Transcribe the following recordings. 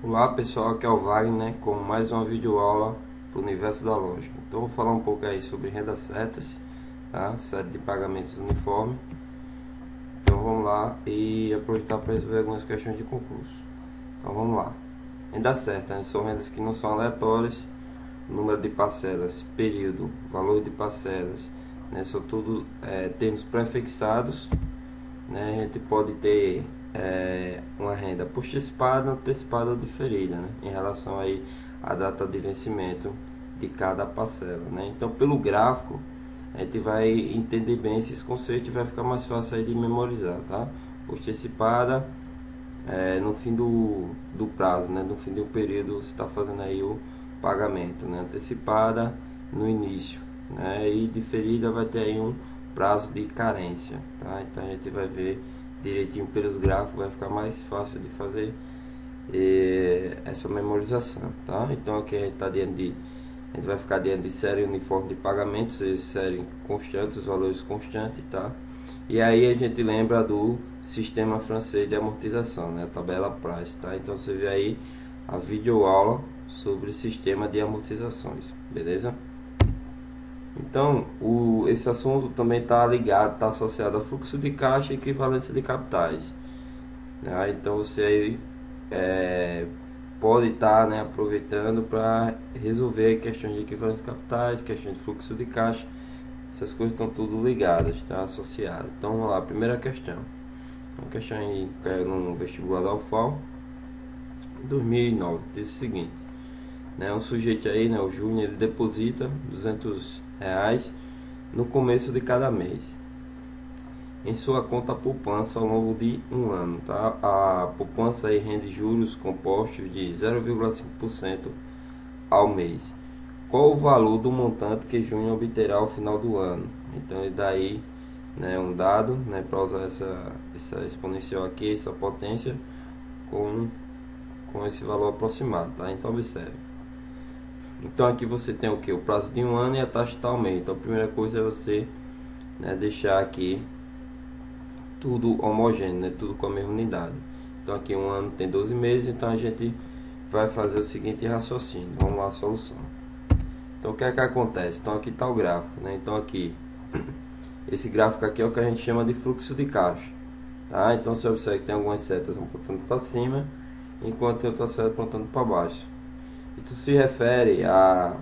Olá pessoal, aqui é o Wagner, né, com mais uma videoaula para o universo da lógica. Então vou falar um pouco aí sobre rendas certas, tá? Série de pagamentos uniforme. Então vamos lá e aproveitar para resolver algumas questões de concurso. Então vamos lá. Renda certa, né, são rendas que não são aleatórias, número de parcelas, período, valor de parcelas, né, são tudo termos prefixados, né? A gente pode ter uma renda postecipada, antecipada ou diferida, né? Em relação aí à data de vencimento de cada parcela, né? Então, pelo gráfico, a gente vai entender bem esses conceitos e vai ficar mais fácil aí de memorizar, tá? Postecipada no fim do prazo, né? No fim do período você está fazendo aí o pagamento, né? Antecipada no início, né? E diferida vai ter aí um prazo de carência, tá? Então a gente vai ver direitinho pelos gráficos, vai ficar mais fácil de fazer essa memorização, tá? Então aqui a gente vai ficar diante de série uniforme de pagamentos, série constante, os valores constantes, tá? E aí a gente lembra do sistema francês de amortização, né? A tabela Price, tá? Então você vê aí a videoaula sobre sistema de amortizações, beleza? Então, esse assunto também está ligado, está associado a fluxo de caixa e equivalência de capitais, né? Então você aí pode estar, né, aproveitando para resolver questões de equivalência de capitais, questões de fluxo de caixa. Essas coisas estão tudo ligadas, tá? Associadas. Então vamos lá, primeira questão. Uma questão aí caiu no vestibular da UFAL 2009, diz o seguinte, né? Um sujeito aí, né, o Júnior, ele deposita R$ 200 no começo de cada mês em sua conta poupança ao longo de um ano, tá? A poupança aí rende juros compostos de 0,5% ao mês. Qual o valor do montante que Júnior obterá ao final do ano? Então ele dá aí, né, um dado, né, para usar essa exponencial aqui, essa potência com esse valor aproximado, tá? Então observe. Então aqui você tem o que? O prazo de um ano e a taxa está ao meio. Então a primeira coisa é você, né, deixar aqui tudo homogêneo, né, tudo com a mesma unidade. Então aqui um ano tem 12 meses, então a gente vai fazer o seguinte raciocínio. Vamos lá, a solução. Então o que é que acontece? Então aqui está o gráfico, né? Então aqui, esse gráfico aqui é o que a gente chama de fluxo de caixa, tá? Então você observa que tem algumas setas apontando para cima, enquanto tem outra seta apontando para baixo. Isso se refere a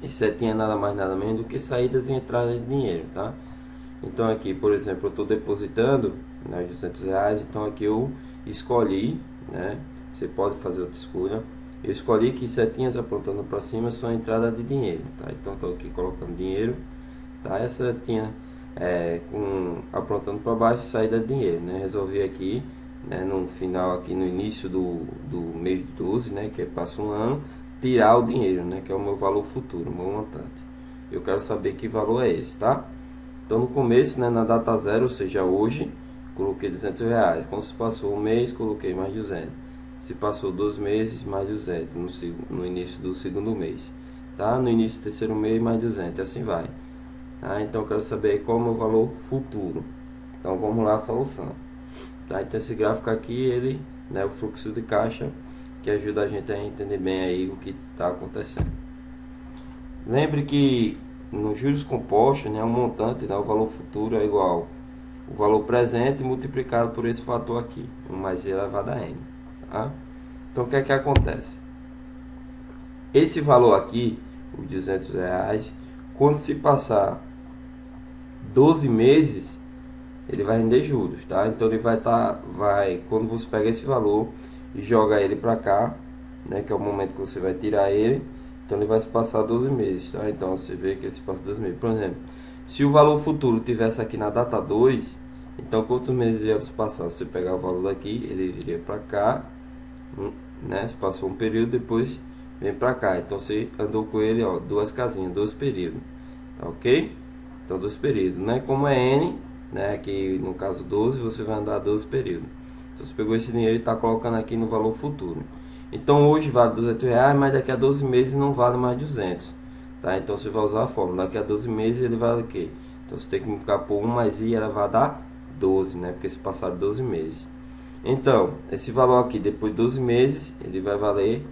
setinha nada mais nada menos do que saídas e entradas de dinheiro, tá? Então aqui, por exemplo, eu estou depositando, né, R$ 200, então aqui eu escolhi, né? Você pode fazer outra escolha. Eu escolhi que setinhas apontando para cima são a entrada de dinheiro, tá? Então estou aqui colocando dinheiro, tá? Essa setinha apontando para baixo, saída de dinheiro, né? Resolvi aqui, né, no final aqui no início do mês de 12, né, que passa um ano, tirar o dinheiro, né, que é o meu valor futuro, o meu montante. Eu quero saber que valor é esse, tá? Então no começo, né, na data zero, ou seja, hoje, coloquei R$ 200. Quando se passou um mês, coloquei mais 200. Se passou 12 meses, mais 200 no início do segundo mês, tá? No início do terceiro mês, mais 200, e assim vai, tá? Então eu quero saber qual é o meu valor futuro. Então vamos lá a solução, tá? Então esse gráfico aqui, ele, né, o fluxo de caixa, que ajuda a gente a entender bem aí o que está acontecendo. Lembre que nos juros compostos, né, o montante, né, o valor futuro é igual o valor presente multiplicado por esse fator aqui, 1 mais i elevado a n, tá? Então o que é que acontece? Esse valor aqui, os R$ 200, quando se passar 12 meses, ele vai render juros, tá? Então ele quando você pega esse valor e joga ele para cá, né, que é o momento que você vai tirar ele, então ele vai se passar 12 meses, tá? Então você vê que ele se passa 12 meses. Por exemplo, se o valor futuro tivesse aqui na data 2, então quantos meses ia se passar? Você pegar o valor daqui, ele iria para cá, né? Se passou um período, depois vem para cá. Então você andou com ele, ó, duas casinhas, 12 períodos, tá, ok? Então 12 períodos, né? Como é n, né? Aqui no caso 12, você vai andar 12 períodos. Então você pegou esse dinheiro e está colocando aqui no valor futuro. Então hoje vale R$ 200, mas daqui a 12 meses não vale mais 200, tá? Então você vai usar a fórmula, daqui a 12 meses ele vale o quê? Então você tem que multiplicar por 1 mais i elevado a 12, né? Porque se passaram 12 meses. Então, esse valor aqui, depois de 12 meses, ele vai valer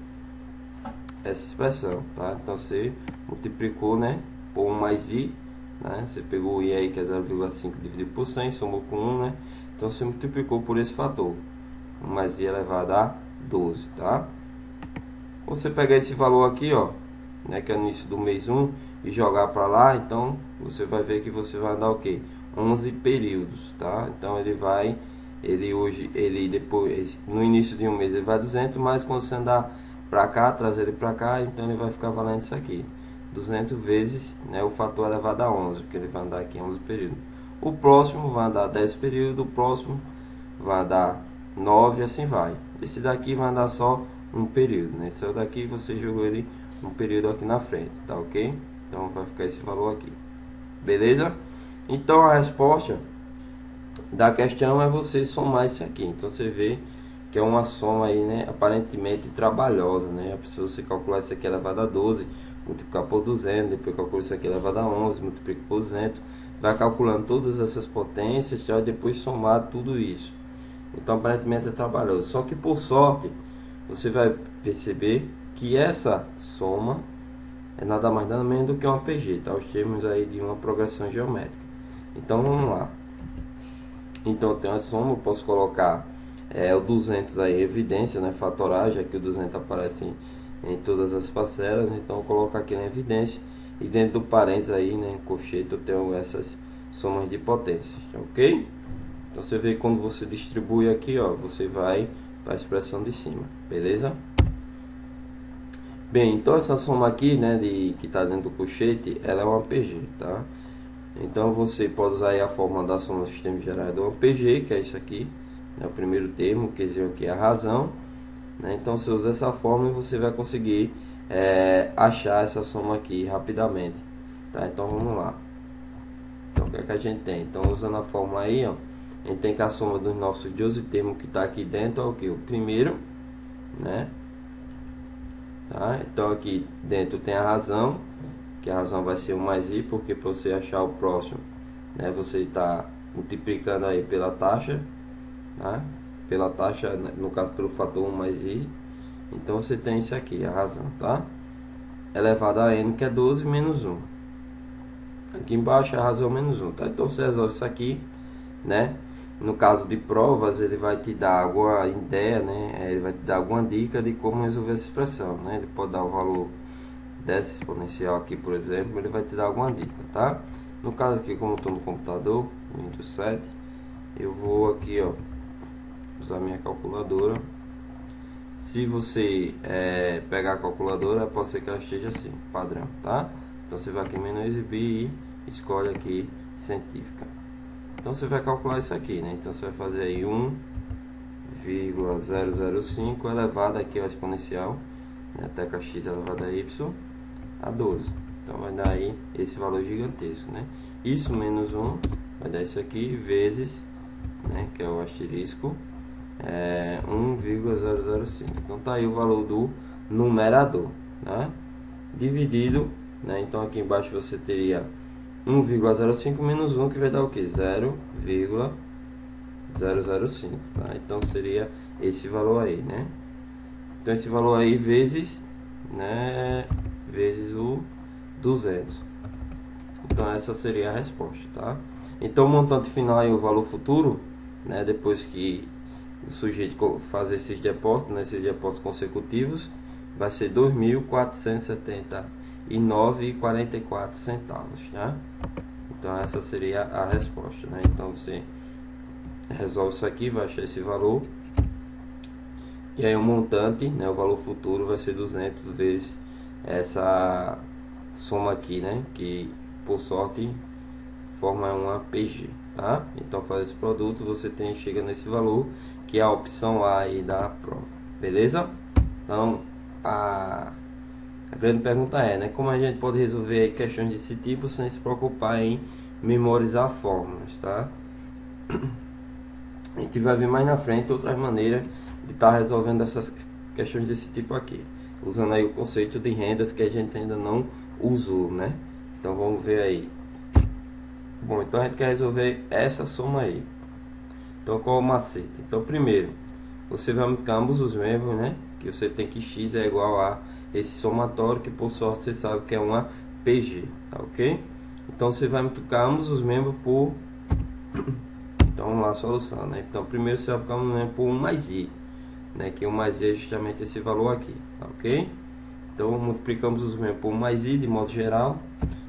essa expressão, tá? Então, você multiplicou, né, por 1 mais i, né? Você pegou o i aí, que é 0,5 dividido por 100, somou com 1, né? Então, você multiplicou por esse fator. 1 mais i elevado a 12, tá? Você pegar esse valor aqui, ó, né, que é no início do mês 1, e jogar para lá, então você vai ver que você vai dar o que? 11 períodos, tá? Então ele depois, no início de um mês ele vai 200, mas quando você andar para cá, trazer ele para cá, então ele vai ficar valendo isso aqui. 200 vezes, né, o fator elevado a 11, porque ele vai andar aqui em 11 períodos. O próximo vai andar 10 períodos, o próximo vai andar 9 e assim vai. Esse daqui vai andar só um período, né? Esse daqui você jogou ele um período aqui na frente, tá ok? Então vai ficar esse valor aqui, beleza? Então a resposta da questão é você somar isso aqui. Então você vê que é uma soma aí, né, aparentemente trabalhosa, né? Se você calcular isso aqui elevado a 12, multiplicar por 200, depois calcula isso aqui elevado a 11, multiplica por 200, vai calculando todas essas potências, já depois somar tudo isso. Então aparentemente é trabalhoso. Só que por sorte você vai perceber que essa soma é nada mais nada menos do que uma PG, tá? Os termos aí de uma progressão geométrica. Então vamos lá. Então eu tenho a soma, eu posso colocar o 200 aí em evidência, né? Fatorar, já que o 200 aparece em todas as parcelas, então eu vou colocar aqui na evidência. E dentro do parênteses aí, né, em colchete, eu tenho essas somas de potências, ok? Então você vê que quando você distribui aqui, ó, você vai para a expressão de cima, beleza? Bem, então essa soma aqui, né, que está dentro do colchete, ela é uma PG, tá? Então você pode usar aí a fórmula da soma do sistema geral do PG, que é isso aqui, né, o primeiro termo, que aqui é a razão, né? Então você usa essa fórmula e você vai conseguir achar essa soma aqui rapidamente, tá? Então vamos lá. Então o que é que a gente tem? Então usando a fórmula aí, ó, a gente tem que a soma dos nossos 12 termos que está aqui dentro é o que? O primeiro, né? Tá? Então aqui dentro tem a razão, que a razão vai ser 1 mais i, porque para você achar o próximo, né, você está multiplicando aí pela taxa, tá? Pela taxa, no caso pelo fator 1 mais i. Então você tem isso aqui, a razão, tá? Elevado a n, que é 12 menos 1. Aqui embaixo é a razão menos 1, tá? Então você resolve isso aqui, né? No caso de provas, ele vai te dar alguma ideia, né? Ele vai te dar alguma dica de como resolver essa expressão, né? Ele pode dar o valor dessa exponencial aqui, por exemplo, ele vai te dar alguma dica, tá? No caso aqui, como eu estou no computador, Windows 7, eu vou aqui, ó, usar minha calculadora. Se você pegar a calculadora, pode ser que ela esteja assim, padrão, tá? Então você vai aqui em menu exibir e escolhe aqui científica. Então você vai calcular isso aqui, né? Então você vai fazer aí 1,005 elevado aqui ao exponencial, né, até que x elevado a y a 12. Então vai dar aí esse valor gigantesco, né? Isso menos 1 vai dar isso aqui vezes, né, que é o asterisco, 1,005. Então tá aí o valor do numerador, né? Dividido, né? Então aqui embaixo você teria 1,05 menos 1, que vai dar o que? 0,005, tá? Então seria esse valor aí, né? Então esse valor aí vezes, né, vezes o 200. Então essa seria a resposta, tá? Então o montante final aí, o valor futuro, né, depois que o sujeito fazer esses depósitos, né, esses depósitos consecutivos, vai ser 2.479,44 centavos, tá? Então essa seria a resposta, né? Então você resolve isso aqui, vai achar esse valor, e aí o montante, né, o valor futuro vai ser 200 vezes essa soma aqui, né, que por sorte forma uma PG, tá? Então faz esse produto, você chega nesse valor, que é a opção A aí da prova, beleza? Então a grande pergunta é, né, como a gente pode resolver aí questões desse tipo sem se preocupar em memorizar fórmulas, tá? A gente vai ver mais na frente outras maneiras de estar resolvendo essas questões desse tipo aqui, usando aí o conceito de rendas que a gente ainda não usou, né? Então vamos ver aí. Bom, então a gente quer resolver essa soma aí. Então qual é o macete? Então primeiro, você vai multiplicar ambos os membros, né? Que você tem que x é igual a esse somatório, que por sorte você sabe que é uma PG, tá ok? Então você vai multiplicar ambos os membros por... Então vamos lá, a solução, né? Então primeiro você vai multiplicar um membro por 1 mais i, né? Que 1 mais i é justamente esse valor aqui, tá ok? Então multiplicamos os membros por 1 mais i de modo geral.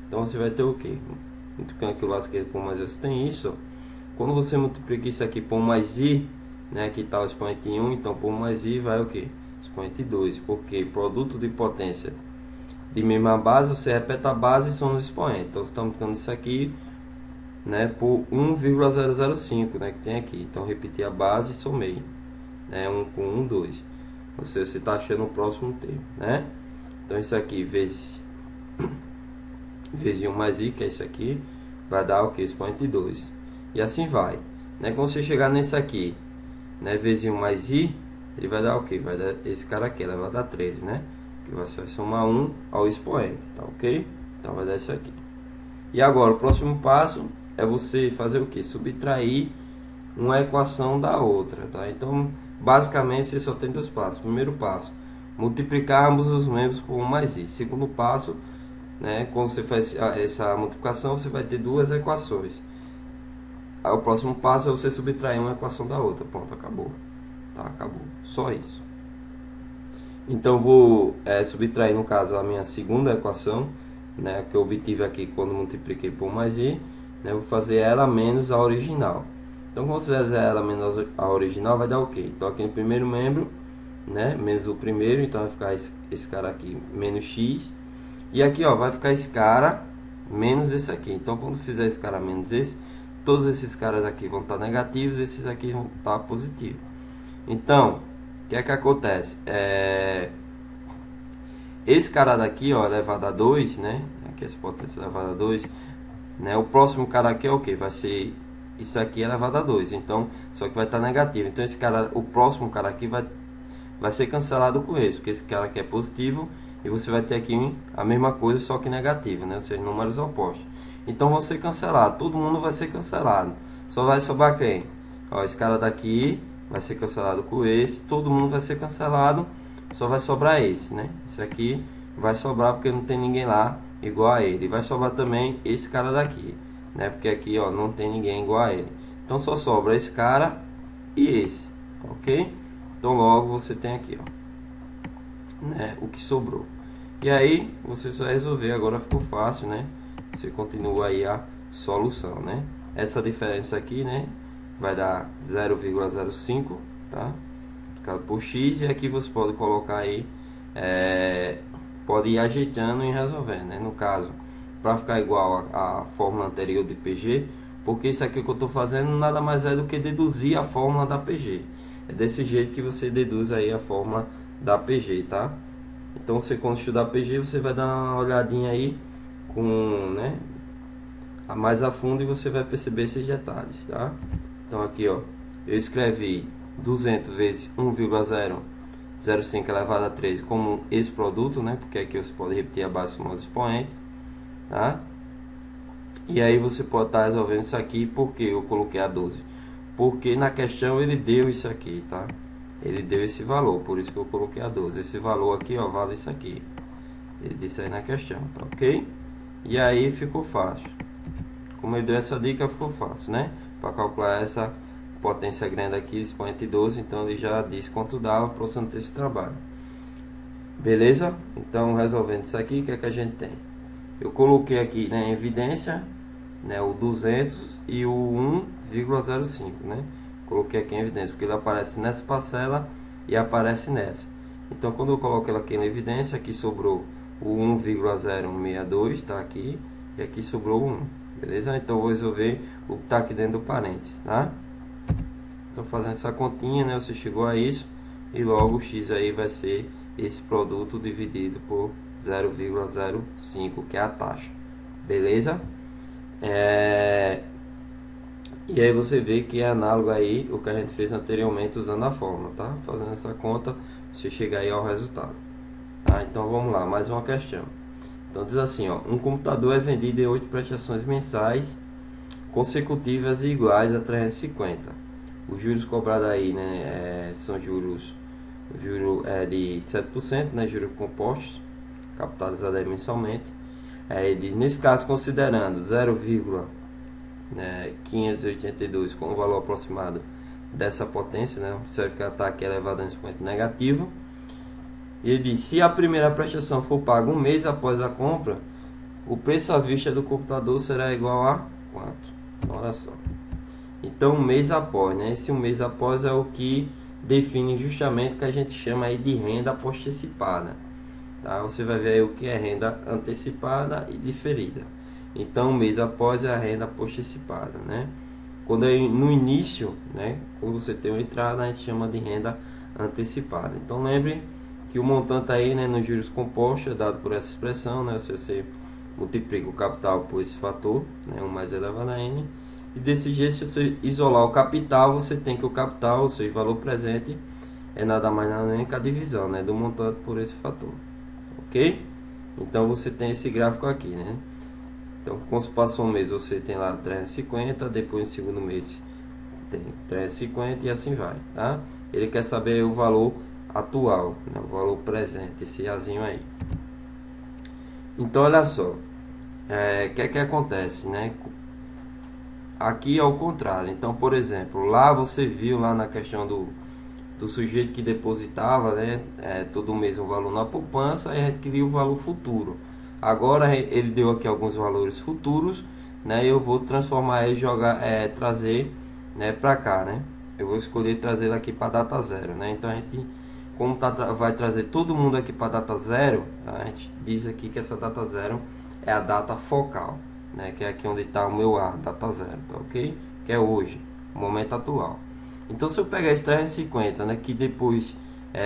Então você vai ter o que? Multiplicando aqui o lado esquerdo por 1 mais i, você tem isso, ó. Quando você multiplica isso aqui por 1 mais i, né? Aqui está o expoente 1, então por 1 mais i vai o que? Expoente 2, porque produto de potência de mesma base, você repete a base e são os expoentes. Então você está multiplicando isso aqui, né, por 1,005, né, que tem aqui. Então repeti a base e somei, né, 1 com 1, 2. Você está achando o próximo termo, né? Então isso aqui vezes 1 mais i, que é isso aqui, vai dar o que? Expoente 2. E assim vai, né? Quando você chegar nesse aqui, né, vezes 1 mais i, ele vai dar o que? Vai dar esse cara aqui, ela vai dar 13, né? Que vai somar 1 ao expoente, tá ok? Então vai dar isso aqui. E agora o próximo passo é você fazer o que? Subtrair uma equação da outra, tá? Então basicamente você só tem dois passos. Primeiro passo, multiplicar ambos os membros por 1 mais i. Segundo passo, né, quando você faz essa multiplicação, você vai ter duas equações. Aí o próximo passo é você subtrair uma equação da outra. Pronto, acabou. Tá, acabou. Só isso. Então vou subtrair, no caso, a minha segunda equação, né, que eu obtive aqui quando multipliquei por mais i, né, vou fazer ela menos a original. Então quando você fizer ela menos a original, vai dar o quê? Então aqui no primeiro membro, né, menos o primeiro, então vai ficar esse cara aqui menos x, e aqui ó, vai ficar esse cara menos esse aqui. Então quando fizer esse cara menos esse, todos esses caras aqui vão estar negativos, esses aqui vão estar positivos. Então o que é que acontece? Esse cara daqui, ó, elevado a 2, né? Aqui essa potência elevada a 2, né? O próximo cara aqui é o que? Vai ser isso aqui elevado a 2. Então, só que vai estar negativo. Então, esse cara, o próximo cara aqui vai ser cancelado com esse, porque esse cara aqui é positivo e você vai ter aqui a mesma coisa, só que negativo, né? Ou seja, números opostos. Então, vão ser cancelados. Todo mundo vai ser cancelado. Só vai sobrar quem? Ó, esse cara daqui vai ser cancelado com esse. Todo mundo vai ser cancelado. Só vai sobrar esse, né? Esse aqui vai sobrar porque não tem ninguém lá igual a ele. E vai sobrar também esse cara daqui, né? Porque aqui, ó, não tem ninguém igual a ele. Então só sobra esse cara e esse, tá ok? Então logo você tem aqui, ó, né, o que sobrou. E aí você só resolver, agora ficou fácil, né? Você continua aí a solução, né? Essa diferença aqui, né, vai dar 0,05, tá? Por x, e aqui você pode colocar aí, pode ir ajeitando e resolvendo, né? No caso, para ficar igual a fórmula anterior de PG, porque isso aqui que eu estou fazendo nada mais é do que deduzir a fórmula da PG. É desse jeito que você deduz aí a fórmula da PG, tá? Então você, quando estudar PG, você vai dar uma olhadinha aí com, né, mais a fundo, e você vai perceber esses detalhes, tá? Então aqui, ó, eu escrevi 200 vezes 1,005 elevado a 13 como esse produto, né? Porque aqui você pode repetir a base somando expoente, tá? E aí você pode estar resolvendo isso aqui. Porque eu coloquei a 12? Porque na questão ele deu isso aqui, tá? Ele deu esse valor, por isso que eu coloquei a 12. Esse valor aqui, ó, vale isso aqui. Ele disse aí na questão, tá ok? E aí ficou fácil. Como ele deu essa dica, ficou fácil, né? Para calcular essa potência grande aqui, expoente 12, então ele já disse quanto dava para você não ter esse trabalho. Beleza? Então, resolvendo isso aqui, o que é que a gente tem? Eu coloquei aqui, né, em evidência, né, o 200 e o 1,05, né? Coloquei aqui em evidência, porque ele aparece nessa parcela e aparece nessa. Então, quando eu coloco ela aqui na evidência, aqui sobrou o 1,062, tá aqui, e aqui sobrou o 1. Beleza? Então, eu vou resolver o que está aqui dentro do parênteses, tá? Então, fazendo essa continha, né, você chegou a isso, e logo o x aí vai ser esse produto dividido por 0,05, que é a taxa. Beleza? E aí você vê que é análogo aí o que a gente fez anteriormente usando a fórmula, tá? Fazendo essa conta, você chega aí ao resultado. Tá? Então vamos lá, mais uma questão. Então diz assim, ó, um computador é vendido em 8 prestações mensais consecutivas e iguais a 350. Os juros cobrados aí, né, são juros de 7%, né, juros compostos, capitalizados mensalmente. Nesse caso, considerando 0,582 como valor aproximado dessa potência, né, observe que ela está aqui elevada a expoente negativo. E ele diz, se a primeira prestação for paga um mês após a compra, o preço à vista do computador será igual a quanto? Olha só. Então, um mês após, né? Esse um mês após é o que define justamente o que a gente chama aí de renda postecipada. Tá? Você vai ver aí o que é renda antecipada e diferida. Então, um mês após é a renda postecipada, né? Quando é no início, né? Quando você tem uma entrada, a gente chama de renda antecipada. Então, lembre que o montante aí, né, nos juros compostos é dado por essa expressão, né? Se você multiplica o capital por esse fator, né, 1 mais elevado a n, e desse jeito, se você isolar o capital, você tem que o capital, ou seja, valor presente, é nada mais nada menos que a divisão, né, do montante por esse fator, ok? Então você tem esse gráfico aqui, né? Então, quando se passa um mês, você tem lá 350, depois no segundo mês tem 350 e assim vai, tá? Ele quer saber o valor atual, né, o valor presente, esse azinho aí. Então, olha só, que acontece, né? Aqui é o contrário. Então, por exemplo, lá você viu lá na questão do sujeito que depositava, né, todo mês um valor na poupança, e a gente queria o valor futuro. Agora ele deu aqui alguns valores futuros, né? Eu vou transformar ele, trazer, né, para cá, né? Eu vou escolher trazer aqui para data zero, né? Então a gente, como vai trazer todo mundo aqui para data zero, a gente diz aqui que essa data zero é a data focal, né? Que é aqui onde está o meu A, data zero, tá ok? Que é hoje, o momento atual. Então, se eu pegar esse 350, né, que depois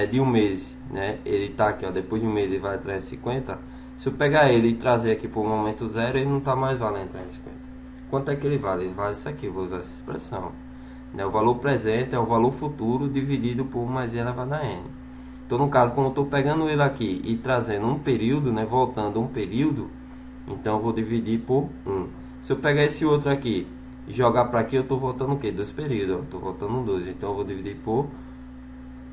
de um mês, né, ele está aqui, ó, depois de um mês ele vai a 350. Se eu pegar ele e trazer aqui para o momento zero, ele não está mais valendo 350. Quanto é que ele vale? Ele vale isso aqui, eu vou usar essa expressão, né? O valor presente é o valor futuro dividido por 1 mais i elevado a n. Então, no caso, quando eu estou pegando ele aqui e trazendo um período, né, voltando um período, então eu vou dividir por 1. Se eu pegar esse outro aqui e jogar para aqui, eu estou voltando o quê? 2 períodos, estou voltando 2. Então eu vou dividir por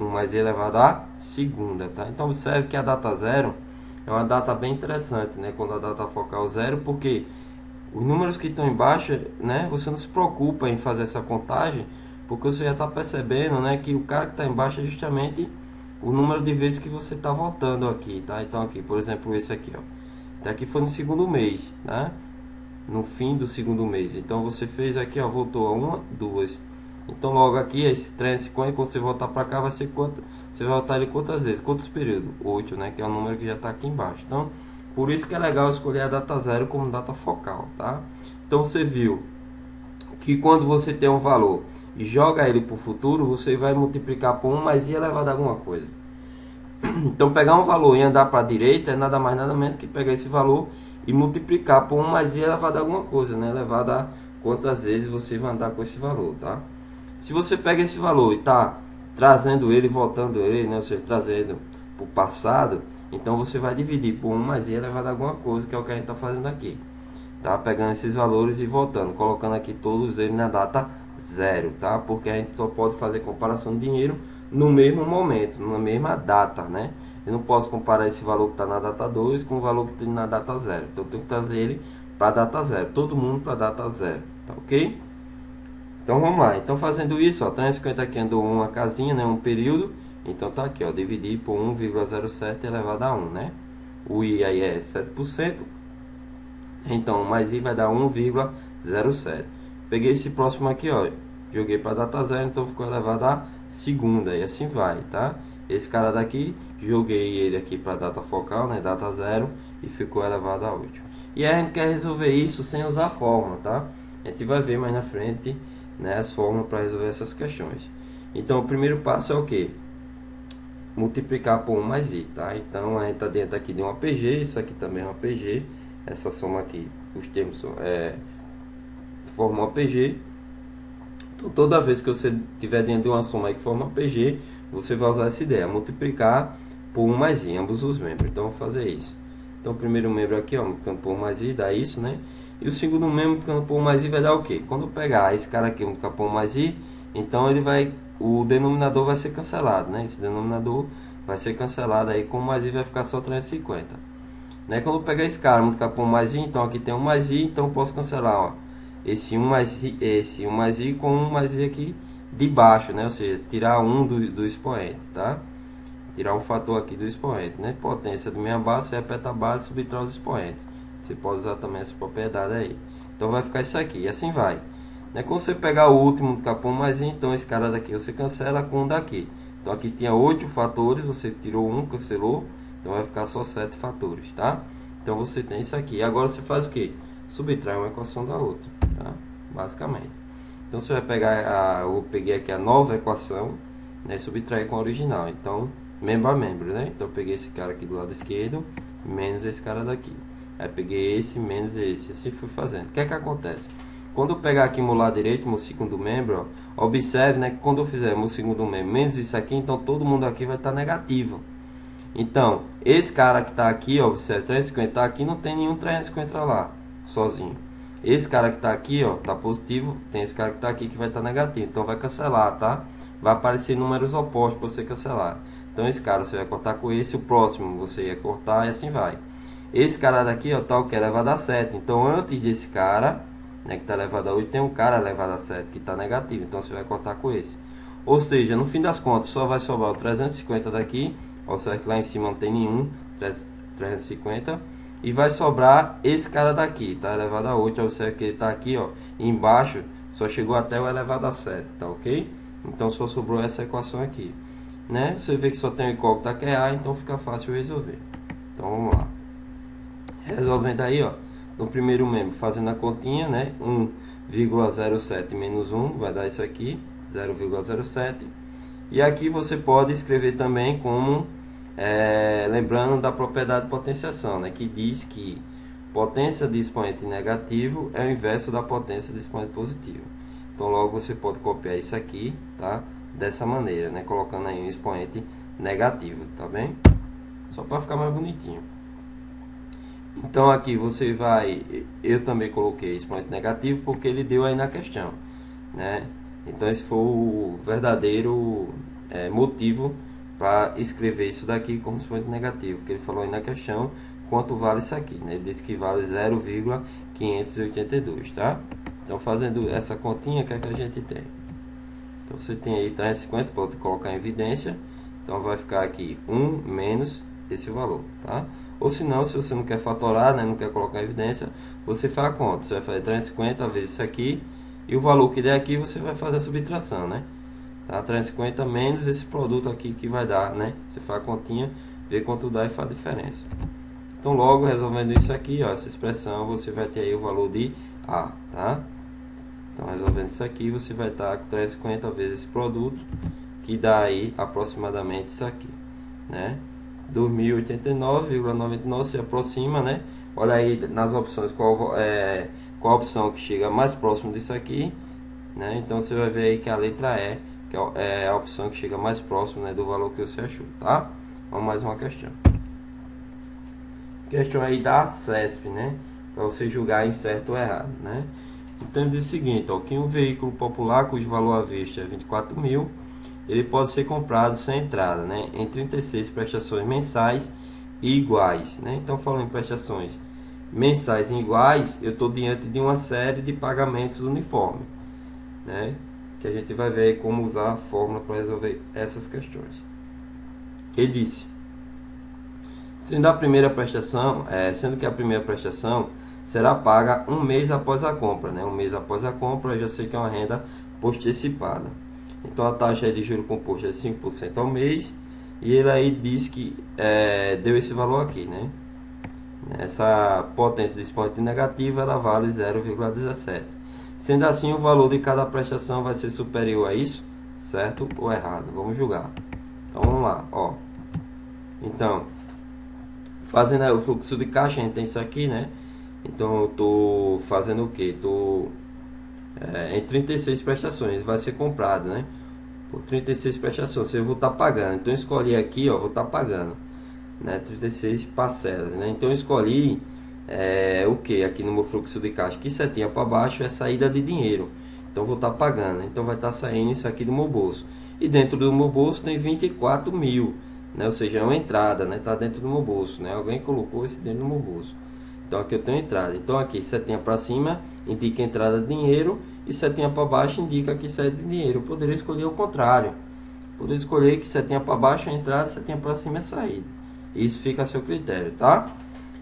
1 mais i elevado a segunda, tá? Então observe que a data zero é uma data bem interessante, né? Quando a data focal zero, porque os números que estão embaixo, né, você não se preocupa em fazer essa contagem, porque você já está percebendo, né, que o cara que está embaixo é justamente o número de vezes que você está voltando aqui, tá? Então aqui, por exemplo, esse aqui, ó, até aqui foi no segundo mês, né? No fim do segundo mês. Então você fez aqui, ó, voltou a 1, 2. Então logo aqui esse 350, quando você voltar para cá, vai ser quanto? Você vai voltar ele quantas vezes? Quantos períodos? 8, né? Que é o número que já está aqui embaixo. Então, por isso que é legal escolher a data zero como data focal, tá? Então você viu que quando você tem um valor e joga ele para o futuro, você vai multiplicar por 1 mais i elevado a alguma coisa. Então pegar um valor e andar para a direita é nada mais nada menos que pegar esse valor e multiplicar por 1 mais i elevado a alguma coisa, né? Elevado a quantas vezes você vai andar com esse valor, tá? Se você pega esse valor e está trazendo ele, voltando ele, né? Ou seja, trazendo para o passado, então você vai dividir por 1 mais i elevado a alguma coisa, que é o que a gente está fazendo aqui, tá? Pegando esses valores e voltando, colocando aqui todos eles na data zero, tá? Porque a gente só pode fazer comparação de dinheiro no mesmo momento, na mesma data, né? Eu não posso comparar esse valor que está na data 2 com o valor que tem na data 0. Então eu tenho que trazer ele para a data 0. Todo mundo para a data 0, tá ok? Então vamos lá. Então fazendo isso, ó, 350 aqui andou uma casinha, né? Um período. Então tá aqui, ó, dividir por 1,07 elevado a 1, né? O i aí é 7%. Então mais i vai dar 1,07. Peguei esse próximo aqui, ó, joguei para a data 0, então ficou elevado a segunda, e assim vai, tá? Esse cara daqui, joguei ele aqui para a data focal, né, data 0, e ficou elevado a 8. E a gente quer resolver isso sem usar a fórmula, tá? A gente vai ver mais na frente, né, as fórmulas para resolver essas questões. Então o primeiro passo é o que? Multiplicar por 1 mais i, tá? Então a gente está dentro aqui de uma PG, isso aqui também é uma PG, essa soma aqui, os termos formam uma PG. Então toda vez que você tiver dentro de uma soma aí que forma uma PG, você vai usar essa ideia, multiplicar por 1 mais i, ambos os membros. Então vou fazer isso. Então o primeiro membro aqui, ó, multiplicando por 1 mais i, dá isso, né? E o segundo membro multiplicando por 1 mais i vai dar o quê? Quando eu pegar esse cara aqui, multiplicar por 1 mais i, Então o denominador vai ser cancelado, né? Esse denominador vai ser cancelado aí, com mais I vai ficar só 350. Né? Quando eu pegar esse cara, multiplicar por 1 mais I, então aqui tem 1 mais I, então eu posso cancelar, ó, esse 1 mais I, esse 1 mais I com 1 mais I aqui de baixo, né? Ou seja, tirar 1 do expoente, tá? Tirar um fator aqui do expoente, né? Potência de meia base, você repete a base, subtrai os expoentes. Você pode usar também essa propriedade aí. Então vai ficar isso aqui, e assim vai. Né? Quando você pegar o último do capão mais I, então esse cara daqui você cancela com um daqui. Então aqui tinha 8 fatores, você tirou um, cancelou, então vai ficar só 7 fatores, tá? Então você tem isso aqui. Agora você faz o que? Subtrai uma equação da outra, tá? Basicamente. Então você vai pegar, eu peguei aqui a nova equação, né? Subtrair com a original. Então membro a membro, né? Então eu peguei esse cara aqui do lado esquerdo, menos esse cara daqui. Aí peguei esse, menos esse, assim fui fazendo. O que é que acontece? Quando eu pegar aqui meu lado direito, meu segundo membro, ó, observe, né, que quando eu fizer meu segundo membro menos isso aqui, então todo mundo aqui vai estar negativo. Então, esse cara que está aqui, ó, observe, 350 tá aqui, não tem nenhum 350 lá, sozinho. Esse cara que está aqui, ó, tá positivo, tem esse cara que está aqui que vai estar negativo. Então vai cancelar, tá? Vai aparecer números opostos para você cancelar. Então esse cara você vai cortar com esse, o próximo você ia cortar e assim vai. Esse cara daqui, ó, tá o que? Elevado a 7. Então antes desse cara, né, que está elevado a 8, tem um cara elevado a 7 que está negativo. Então você vai cortar com esse. Ou seja, no fim das contas, só vai sobrar o 350 daqui. Ou seja, que lá em cima não tem nenhum 350. E vai sobrar esse cara daqui, tá? Elevado a 8. Observe que ele está aqui, ó, embaixo. Só chegou até o elevado a 7, tá ok? Então só sobrou essa equação aqui, né? Você vê que só tem um incógnita que é A, então fica fácil resolver. Então vamos lá. Resolvendo aí, ó, no primeiro membro, fazendo a continha, né? 1,07 menos 1 vai dar isso aqui, 0,07. E aqui você pode escrever também como, lembrando da propriedade de potenciação, né? Que diz que potência de expoente negativo é o inverso da potência de expoente positivo. Então logo você pode copiar isso aqui, tá? Dessa maneira, né? Colocando aí um expoente negativo, tá bem? Só para ficar mais bonitinho. Então aqui você vai, eu também coloquei expoente negativo porque ele deu aí na questão, né? Então esse foi o verdadeiro motivo para escrever isso daqui como expoente negativo, que ele falou aí na questão quanto vale isso aqui, né? Ele disse que vale 0,582, tá? Então fazendo essa continha, o que é que a gente tem? Então você tem aí 350, pode colocar em evidência, então vai ficar aqui 1 menos esse valor, tá? Ou se não, se você não quer fatorar, né, não quer colocar em evidência, você faz a conta. Você vai fazer 350 vezes isso aqui, e o valor que der aqui você vai fazer a subtração, né? Tá? 350 menos esse produto aqui que vai dar, né? Você faz a continha, vê quanto dá e faz a diferença. Então logo resolvendo isso aqui, ó, essa expressão, você vai ter aí o valor de A, tá? Então resolvendo isso aqui, você vai estar com 350 vezes esse produto, que dá aí aproximadamente isso aqui, né? 2089,99 se aproxima, né? Olha aí nas opções qual a opção que chega mais próximo disso aqui, né? Então você vai ver aí que a letra E, que é a opção que chega mais próximo, né, do valor que você achou, tá? Vamos mais uma questão. Questão aí da CESP, né? Para você julgar em certo ou errado, né? Então diz o seguinte, ó, que um veículo popular cujo valor à vista é 24 mil, ele pode ser comprado sem entrada, né, em 36 prestações mensais e iguais, né? Então falando em prestações mensais e iguais, eu estou diante de uma série de pagamentos uniformes, né? Que a gente vai ver como usar a fórmula para resolver essas questões. Ele disse, sendo que a primeira prestação será paga um mês após a compra, né? Um mês após a compra, eu já sei que é uma renda postecipada. Então a taxa de juros composto é 5% ao mês. E ele aí diz que deu esse valor aqui, né? Essa potência de expoente negativa, ela vale 0,17. Sendo assim, o valor de cada prestação vai ser superior a isso, certo ou errado? Vamos julgar. Então vamos lá, ó. Então, fazendo o fluxo de caixa, a gente tem isso aqui, né? Então eu estou fazendo o que? Estou em 36 prestações, vai ser comprado, né? Por 36 prestações, eu vou estar pagando. Então eu escolhi aqui, ó, vou estar pagando, né? 36 parcelas, né? Então eu escolhi o que aqui no meu fluxo de caixa? Que setinha para baixo é saída de dinheiro. Então vou estar pagando, então vai estar saindo isso aqui do meu bolso. E dentro do meu bolso tem 24 mil, né? Ou seja, é uma entrada, né? Tá dentro do meu bolso, né? Alguém colocou esse dentro do meu bolso. Então aqui eu tenho entrada. Então aqui setinha para cima indica entrada de dinheiro e setinha para baixo indica que saída de dinheiro. Eu poderia escolher o contrário. Poderia escolher que setinha para baixo é entrada, setinha para cima é saída. Isso fica a seu critério, tá?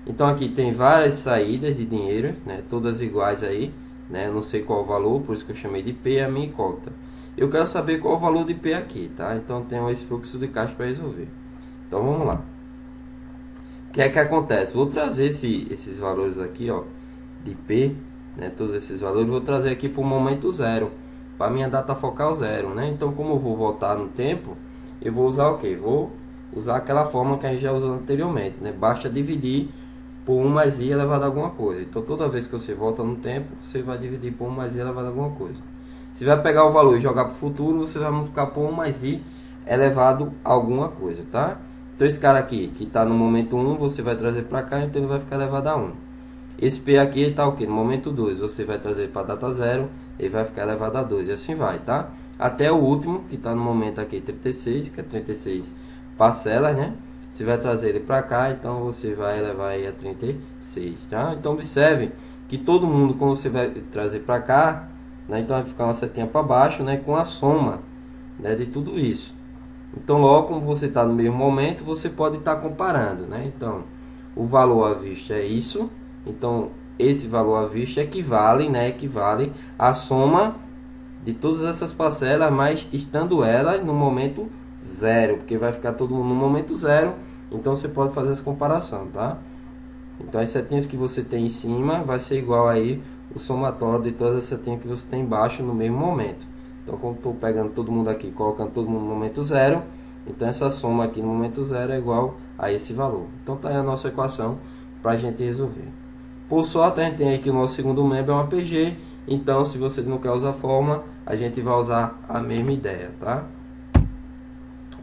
Então aqui tem várias saídas de dinheiro, né? Todas iguais aí, né? Eu não sei qual o valor, por isso que eu chamei de P, a minha incógnita. Eu quero saber qual o valor de P aqui, tá? Então tenho esse fluxo de caixa para resolver. Então vamos lá. O que é que acontece? Vou trazer esses valores aqui, ó, de P, né? Todos esses valores, vou trazer aqui para o momento zero, para minha data focal zero, né? Então como eu vou voltar no tempo, eu vou usar o que? Vou usar aquela fórmula que a gente já usou anteriormente, né? Basta dividir por 1 mais i elevado a alguma coisa. Então toda vez que você volta no tempo, você vai dividir por 1 mais i elevado a alguma coisa. Se vai pegar o valor e jogar para o futuro, você vai multiplicar por 1 mais i elevado a alguma coisa, tá? Então esse cara aqui, que está no momento 1, você vai trazer para cá, então ele vai ficar elevado a 1. Esse P aqui está o que? No momento 2, você vai trazer para a data 0, ele vai ficar elevado a 2, e assim vai, tá? Até o último, que está no momento aqui 36, que é 36 parcelas, né? Você vai trazer ele para cá, então você vai elevar aí a 36, tá? Então observe que todo mundo, quando você vai trazer para cá, né? Então vai ficar uma setinha para baixo, né? Com a soma, né? De tudo isso. Então logo, como você está no mesmo momento, você pode estar comparando, né? Então o valor à vista é isso. Então esse valor à vista equivale, né? Equivale à soma de todas essas parcelas, mas estando elas no momento zero, porque vai ficar todo mundo no momento zero. Então você pode fazer essa comparação, tá? Então as setinhas que você tem em cima vai ser igual aí o somatório de todas as setinhas que você tem embaixo no mesmo momento. Então como estou pegando todo mundo aqui, colocando todo mundo no momento zero, então essa soma aqui no momento zero é igual a esse valor. Então tá aí a nossa equação para a gente resolver. Por sorte, a gente tem aqui o nosso segundo membro é uma PG. Então se você não quer usar a fórmula, a gente vai usar a mesma ideia, tá?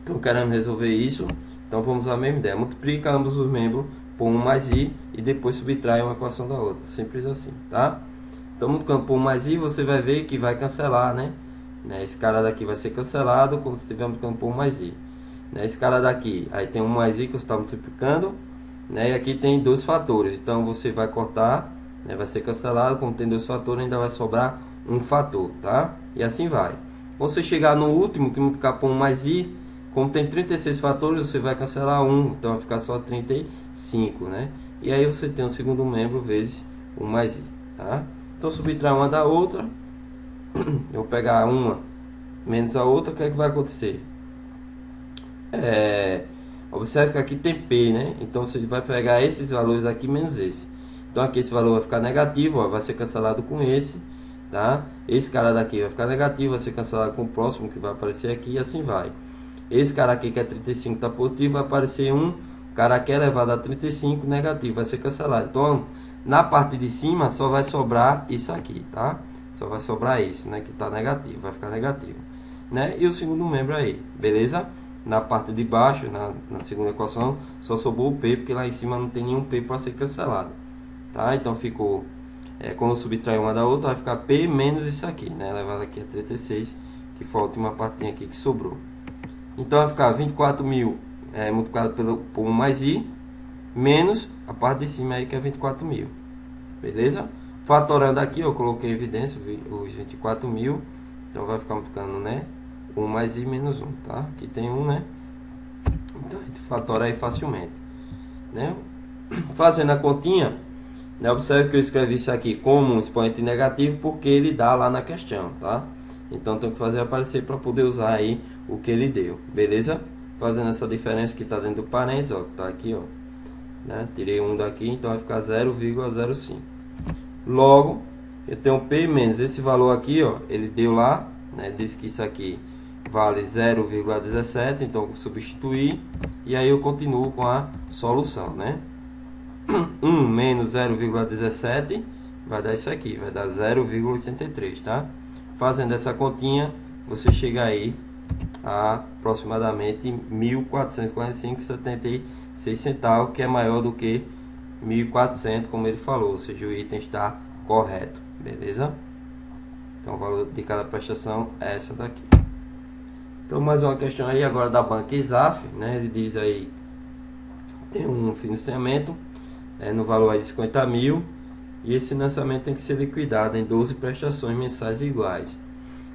Então queremos resolver isso, então vamos usar a mesma ideia. Multiplica ambos os membros por 1 mais i e depois subtrai uma equação da outra. Simples assim, tá? Então multiplicando por 1 mais i, você vai ver que vai cancelar, né? Esse cara daqui vai ser cancelado quando você estiver multiplicando por 1 mais i. Esse cara daqui, aí tem 1 mais i que você está multiplicando, né? E aqui tem dois fatores, então você vai cortar, né? Vai ser cancelado, como tem dois fatores ainda vai sobrar um fator, tá? E assim vai. Quando você chegar no último, que multiplicar por 1 mais i, como tem 36 fatores, você vai cancelar 1, então vai ficar só 35, né? E aí você tem o segundo membro vezes 1 mais i, tá? Então subtrai uma da outra, eu vou pegar uma menos a outra, o que é que vai acontecer? Observe que aqui tem P, né? Então você vai pegar esses valores aqui menos esse. Então aqui esse valor vai ficar negativo, ó, vai ser cancelado com esse, tá? Esse cara daqui vai ficar negativo, vai ser cancelado com o próximo que vai aparecer aqui e assim vai. Esse cara aqui que é 35 está positivo, vai aparecer um cara aqui elevado a 35 negativo, vai ser cancelado. Então na parte de cima só vai sobrar isso aqui, tá? Só vai sobrar isso, né? Que está negativo, vai ficar negativo, né? E o segundo membro aí, beleza? Na parte de baixo, na segunda equação, só sobrou o P, porque lá em cima não tem nenhum P para ser cancelado, tá? Então ficou, quando subtrair uma da outra, vai ficar P menos isso aqui, né? Elevado aqui a 36, que foi a última partezinha aqui que sobrou. Então vai ficar 24 mil multiplicado por 1 mais i, menos a parte de cima aí que é 24 mil, beleza? Fatorando aqui, eu coloquei em evidência os 24 mil, então vai ficar multiplicando, né? 1 mais i menos 1, tá? Aqui tem 1, né? Então a gente fatora aí facilmente, né? Fazendo a continha, né? Observe que eu escrevi isso aqui como um expoente negativo porque ele dá lá na questão, tá? Então tem que fazer aparecer para poder usar aí o que ele deu, beleza? Fazendo essa diferença que está dentro do parênteses, ó, que tá aqui, ó, né? Tirei 1 daqui, então vai ficar 0,05. Logo, eu tenho P menos esse valor aqui, ó, ele deu lá, né? Diz que isso aqui vale 0,17, então vou substituir e aí eu continuo com a solução, né? 1 menos 0,17 vai dar isso aqui, vai dar 0,83, tá? Fazendo essa continha, você chega aí a aproximadamente 1.445,76 centavos, que é maior do que 1.400, como ele falou, ou seja, o item está correto, beleza? Então o valor de cada prestação é essa daqui. Então mais uma questão aí agora da banca Exaf, né? Ele diz aí, tem um financiamento no valor aí de 50 mil, e esse financiamento tem que ser liquidado em 12 prestações mensais iguais,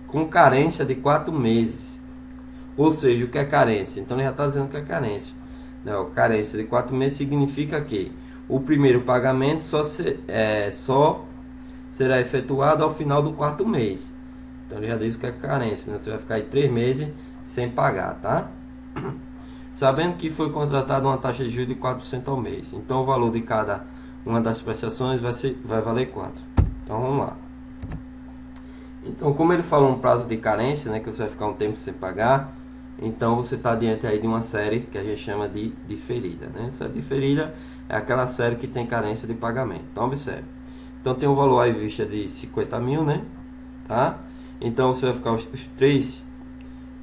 com carência de 4 meses. Ou seja, o que é carência? Então ele já está dizendo que é carência. Não, carência de 4 meses significa que o primeiro pagamento só será efetuado ao final do 4º mês. Então ele já diz que é carência, né? Você vai ficar aí 3 meses sem pagar, tá? Sabendo que foi contratada uma taxa de juros de 4% ao mês. Então o valor de cada uma das prestações vai valer 4. Então vamos lá. Então, como ele falou um prazo de carência, né, que você vai ficar um tempo sem pagar, então você está diante aí de uma série que a gente chama de diferida, né? Essa diferida é aquela série que tem carência de pagamento. Então observe. Então tem um valor à vista de 50 mil, né? Tá? Então você vai ficar os 3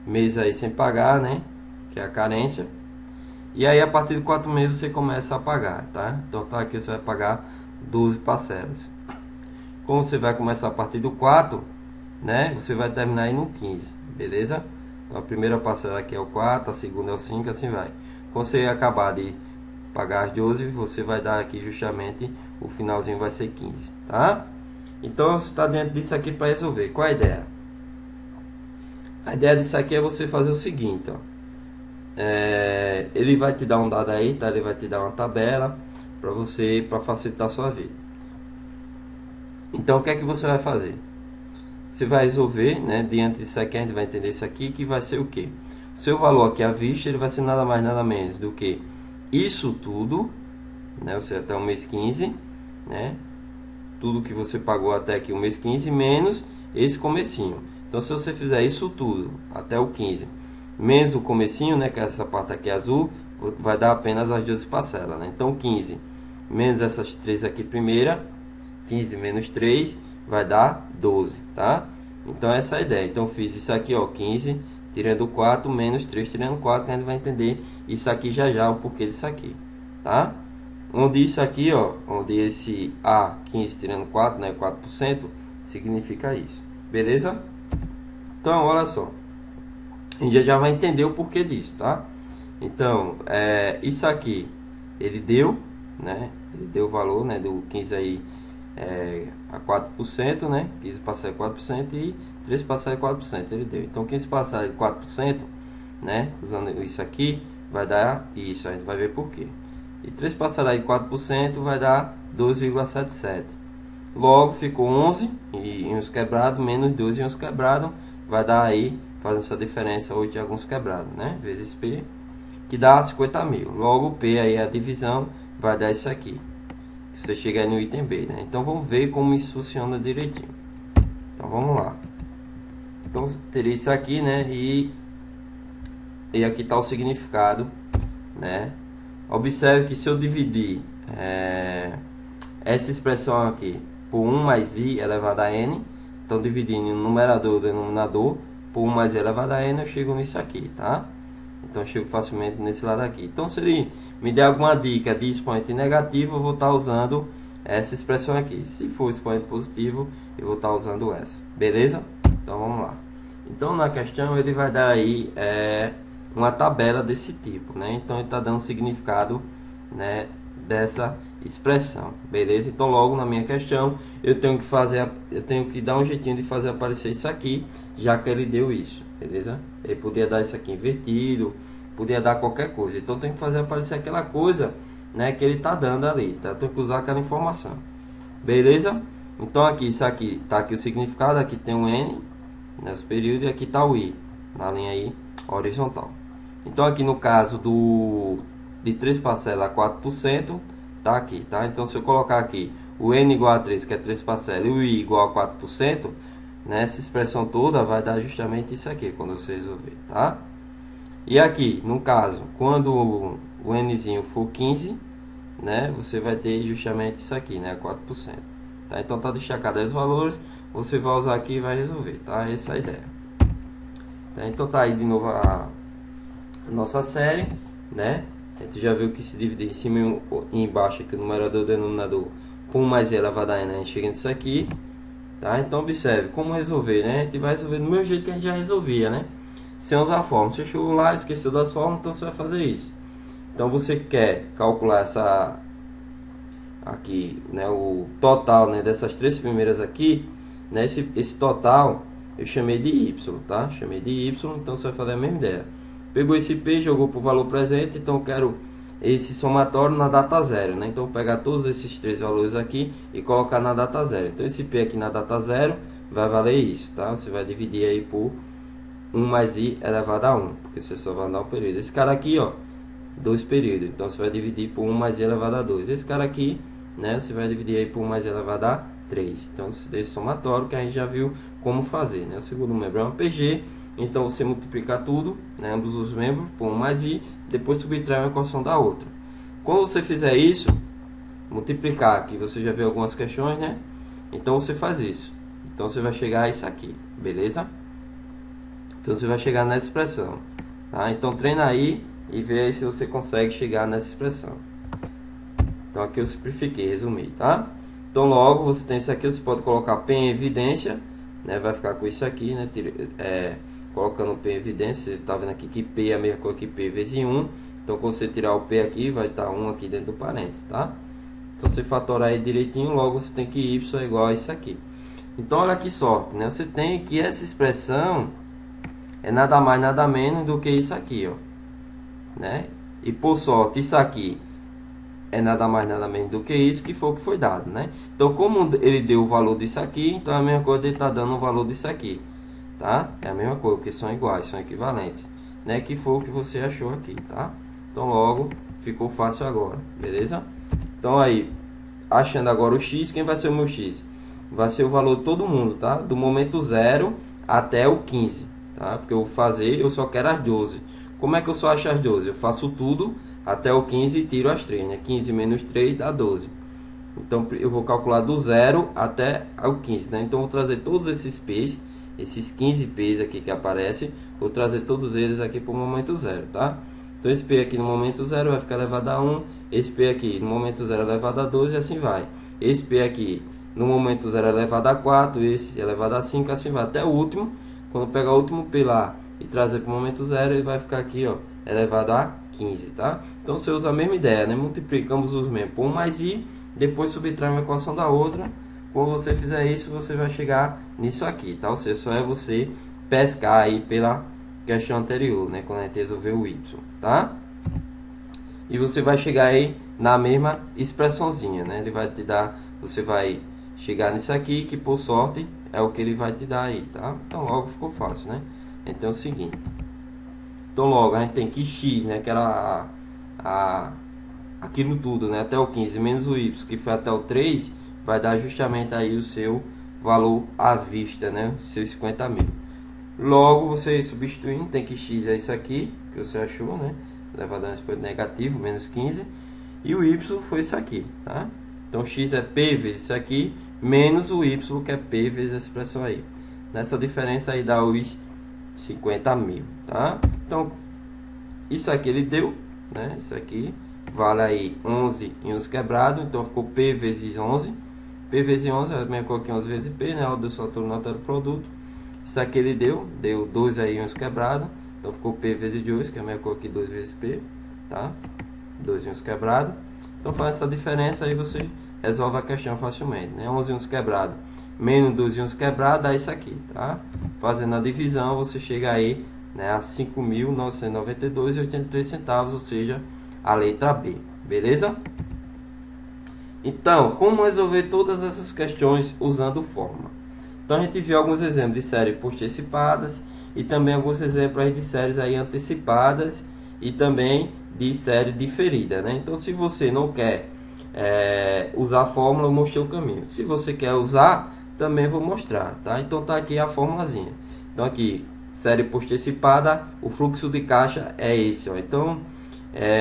meses aí sem pagar, né? Que é a carência. E aí a partir de 4 meses você começa a pagar, tá? Então tá aqui, você vai pagar 12 parcelas. Como você vai começar a partir do 4, né? Você vai terminar aí no 15, beleza? Então a primeira parcela aqui é o 4, a segunda é o 5, assim vai. Quando você acabar de pagar as 12, você vai dar aqui justamente, o finalzinho vai ser 15, tá? Então você está diante disso aqui para resolver. Qual a ideia? A ideia disso aqui é você fazer o seguinte, ó. Ele vai te dar um dado aí, tá? Ele vai te dar uma tabela para facilitar a sua vida. Então o que é que você vai fazer? Você vai resolver, né? Diante disso aqui, a gente vai entender isso aqui, que vai ser o que? O seu valor aqui à vista, ele vai ser nada mais nada menos do que isso tudo, né? Ou seja, até o mês 15, né? Tudo que você pagou até aqui o mês 15 menos esse comecinho. Então se você fizer isso tudo até o 15 menos o comecinho, né, que é essa parte aqui azul, vai dar apenas as 12 parcelas, né? Então 15 menos essas 3 aqui primeira, 15 menos 3 vai dar 12, tá? Então essa é a ideia. Então fiz isso aqui, ó, 15 tirando 4 menos 3 tirando 4, que a gente vai entender isso aqui já o porquê disso aqui, tá? Onde isso aqui, ó, onde esse A 15 tirando 4, né, 4%, significa isso, beleza? Então olha só, a gente já vai entender o porquê disso, tá? Então, isso aqui, ele deu, né? Ele deu o valor, né? Do 15 aí a 4%, né? 15 parcela é 4% e 3 parcela é 4%, ele deu. Então, 15 parcela é 4%, né? Usando isso aqui, vai dar isso, a gente vai ver porquê. E 3 parcela de 4% vai dar 2,77. Logo, ficou 11 e uns quebrados, menos 12 e uns quebrados, vai dar aí, fazendo essa diferença, 8 e alguns quebrados, né? Vezes P, que dá 50 mil. Logo, P aí a divisão vai dar isso aqui. Você chega aí no item B, né? Então vamos ver como isso funciona direitinho. Então vamos lá. Então teria isso aqui, né? E aqui está o significado, né? Observe que se eu dividir essa expressão aqui por 1 mais i elevado a n, então dividindo o numerador e o denominador por 1 mais i elevado a n, eu chego nisso aqui, tá? Então eu chego facilmente nesse lado aqui. Então se ele me der alguma dica de expoente negativo, eu vou estar usando essa expressão aqui. Se for expoente positivo, eu vou estar usando essa, beleza? Então vamos lá. Então na questão ele vai dar aí uma tabela desse tipo, né? Então ele está dando significado, né, dessa expressão, beleza? Então logo na minha questão eu tenho que dar um jeitinho de fazer aparecer isso aqui, já que ele deu isso, beleza? Ele podia dar isso aqui invertido, podia dar qualquer coisa, então tem que fazer aparecer aquela coisa, né, que ele está dando ali, tá? Eu tenho que usar aquela informação, beleza? Então aqui, isso aqui tá aqui o significado, aqui tem um n nesse período e aqui tá o i na linha aí horizontal. Então aqui no caso de 3 parcelas a 4%, tá aqui, tá? Então se eu colocar aqui o n igual a 3, que é 3 parcelas, e o i igual a 4%, nessa expressão toda vai dar justamente isso aqui, quando você resolver, tá? E aqui, no caso, quando o nzinho for 15, né, você vai ter justamente isso aqui, né, 4%. Tá? Então tá destacado aí os valores, você vai usar aqui e vai resolver, tá? Essa é a ideia. Tá? Então tá aí de novo a nossa série, né? A gente já viu que se dividir em cima e embaixo aqui o numerador e o denominador por 1 mais i elevado a n, a gente chega nisso aqui. tá? Então observe como resolver, né? A gente vai resolver do mesmo jeito que a gente já resolvia, né? Sem usar fórmula. Você chegou lá, esqueceu das fórmulas, então você vai fazer isso. Então você quer calcular essa aqui, né, o total, né, dessas três primeiras aqui, né, esse total eu chamei de y, tá? Chamei de y, então você vai fazer a mesma ideia. Pegou esse p, jogou para o valor presente, então eu quero esse somatório na data zero, né? Então eu vou pegar todos esses três valores aqui e colocar na data zero. Então esse p aqui na data zero vai valer isso, tá? Você vai dividir aí por 1 mais i elevado a 1, porque você só vai dar um período. Esse cara aqui, ó, 2 períodos, então você vai dividir por 1 mais i elevado a 2. Esse cara aqui, né, você vai dividir aí por 1 mais i elevado a 3. Então esse somatório que a gente já viu como fazer, né? O segundo membro é um PG, então você multiplica tudo, né, ambos os membros por 1 mais i, depois subtrai uma equação da outra. Quando você fizer isso, multiplicar aqui, você já viu algumas questões, né? Então você faz isso. Então você vai chegar a isso aqui, beleza? Então você vai chegar nessa expressão, tá? Então treina aí e vê aí se você consegue chegar nessa expressão. Então aqui eu simplifiquei, resumi, tá? Então logo você tem isso aqui, você pode colocar P em evidência, né? Vai ficar com isso aqui, né? Colocando P em evidência, você está vendo aqui que P é a mesma coisa que P vezes 1. Então quando você tirar o P aqui, vai estar 1 aqui dentro do parênteses, tá? Então você fatorar aí direitinho, logo você tem que Y é igual a isso aqui. Então olha que sorte, né? Você tem que essa expressão é nada mais nada menos do que isso aqui, ó, né? E por sorte isso aqui é nada mais nada menos do que isso que foi o que foi dado, né? Então como ele deu o valor disso aqui, então é a mesma coisa, ele está dando o valor disso aqui, tá? É a mesma coisa, porque são iguais, são equivalentes, né? Que foi o que você achou aqui, tá? Então logo ficou fácil agora, beleza? Então aí, achando agora o x, quem vai ser o meu x? Vai ser o valor de todo mundo, tá? Do momento 0 até o 15, tá? Porque eu vou fazer, eu só quero as 12. Como é que eu só acho as 12? Eu faço tudo até o 15 e tiro as 3, né? 15 menos 3 dá 12. Então eu vou calcular do 0 até o 15, né? Então eu vou trazer todos esses p's, esses 15 p's aqui que aparecem, vou trazer todos eles aqui para o momento 0, tá? Então esse p aqui no momento 0 vai ficar elevado a 1, esse p aqui no momento 0 elevado a 12 e assim vai. Esse p aqui no momento 0 elevado a 4, esse elevado a 5, assim vai até o último. Quando pegar o último p lá e trazer para o momento 0, ele vai ficar aqui, ó, elevado a 15, tá? Então você usa a mesma ideia, né? Multiplicamos os membros por 1 mais i, depois subtrai uma equação da outra. Quando você fizer isso, você vai chegar nisso aqui, tá? Ou seja, só é você pescar aí pela questão anterior, né? Quando a gente resolveu o y, tá? E você vai chegar aí na mesma expressãozinha, né? Ele vai te dar, você vai chegar nisso aqui, que por sorte é o que ele vai te dar aí, tá? Então logo ficou fácil, né? Então é o seguinte. Então logo a gente tem que x, né? Que era aquilo tudo, né? Até o 15 menos o y, que foi até o 3, vai dar justamente aí o seu valor à vista, né? Seus 50 mil. Logo você substituindo, tem que x é isso aqui, que você achou, né? Elevado a um expoente negativo, menos 15. E o y foi isso aqui, tá? Então x é p vezes isso aqui, menos o y, que é p vezes essa expressão aí. Nessa diferença aí dá os 50 mil, tá? Então, isso aqui ele deu, né? Isso aqui vale aí 11 em uns quebrados, então ficou p vezes 11. P vezes 11 é a mesma coisa que 11 vezes p, né? O desse fator nota do produto. Isso aqui ele deu 2 aí em uns quebrados, então ficou p vezes 2, que é a mesma coisa que 2 vezes p, tá? 2 em uns quebrados. Então faz essa diferença aí, você resolve a questão facilmente, né? 11 em uns quebrados menos 2 em uns quebrados dá isso aqui, tá? Fazendo a divisão, você chega aí, né, a 5.992,83 centavos, ou seja, a letra B, beleza? Então, como resolver todas essas questões usando fórmula? Então a gente viu alguns exemplos de séries postecipadas e também alguns exemplos de séries aí antecipadas e também de série diferida, né? Então se você não quer usar a fórmula, eu mostrei o caminho. Se você quer usar, também vou mostrar, tá? Então tá aqui a formulazinha. Então aqui, série postecipada, o fluxo de caixa é esse, ó. Então,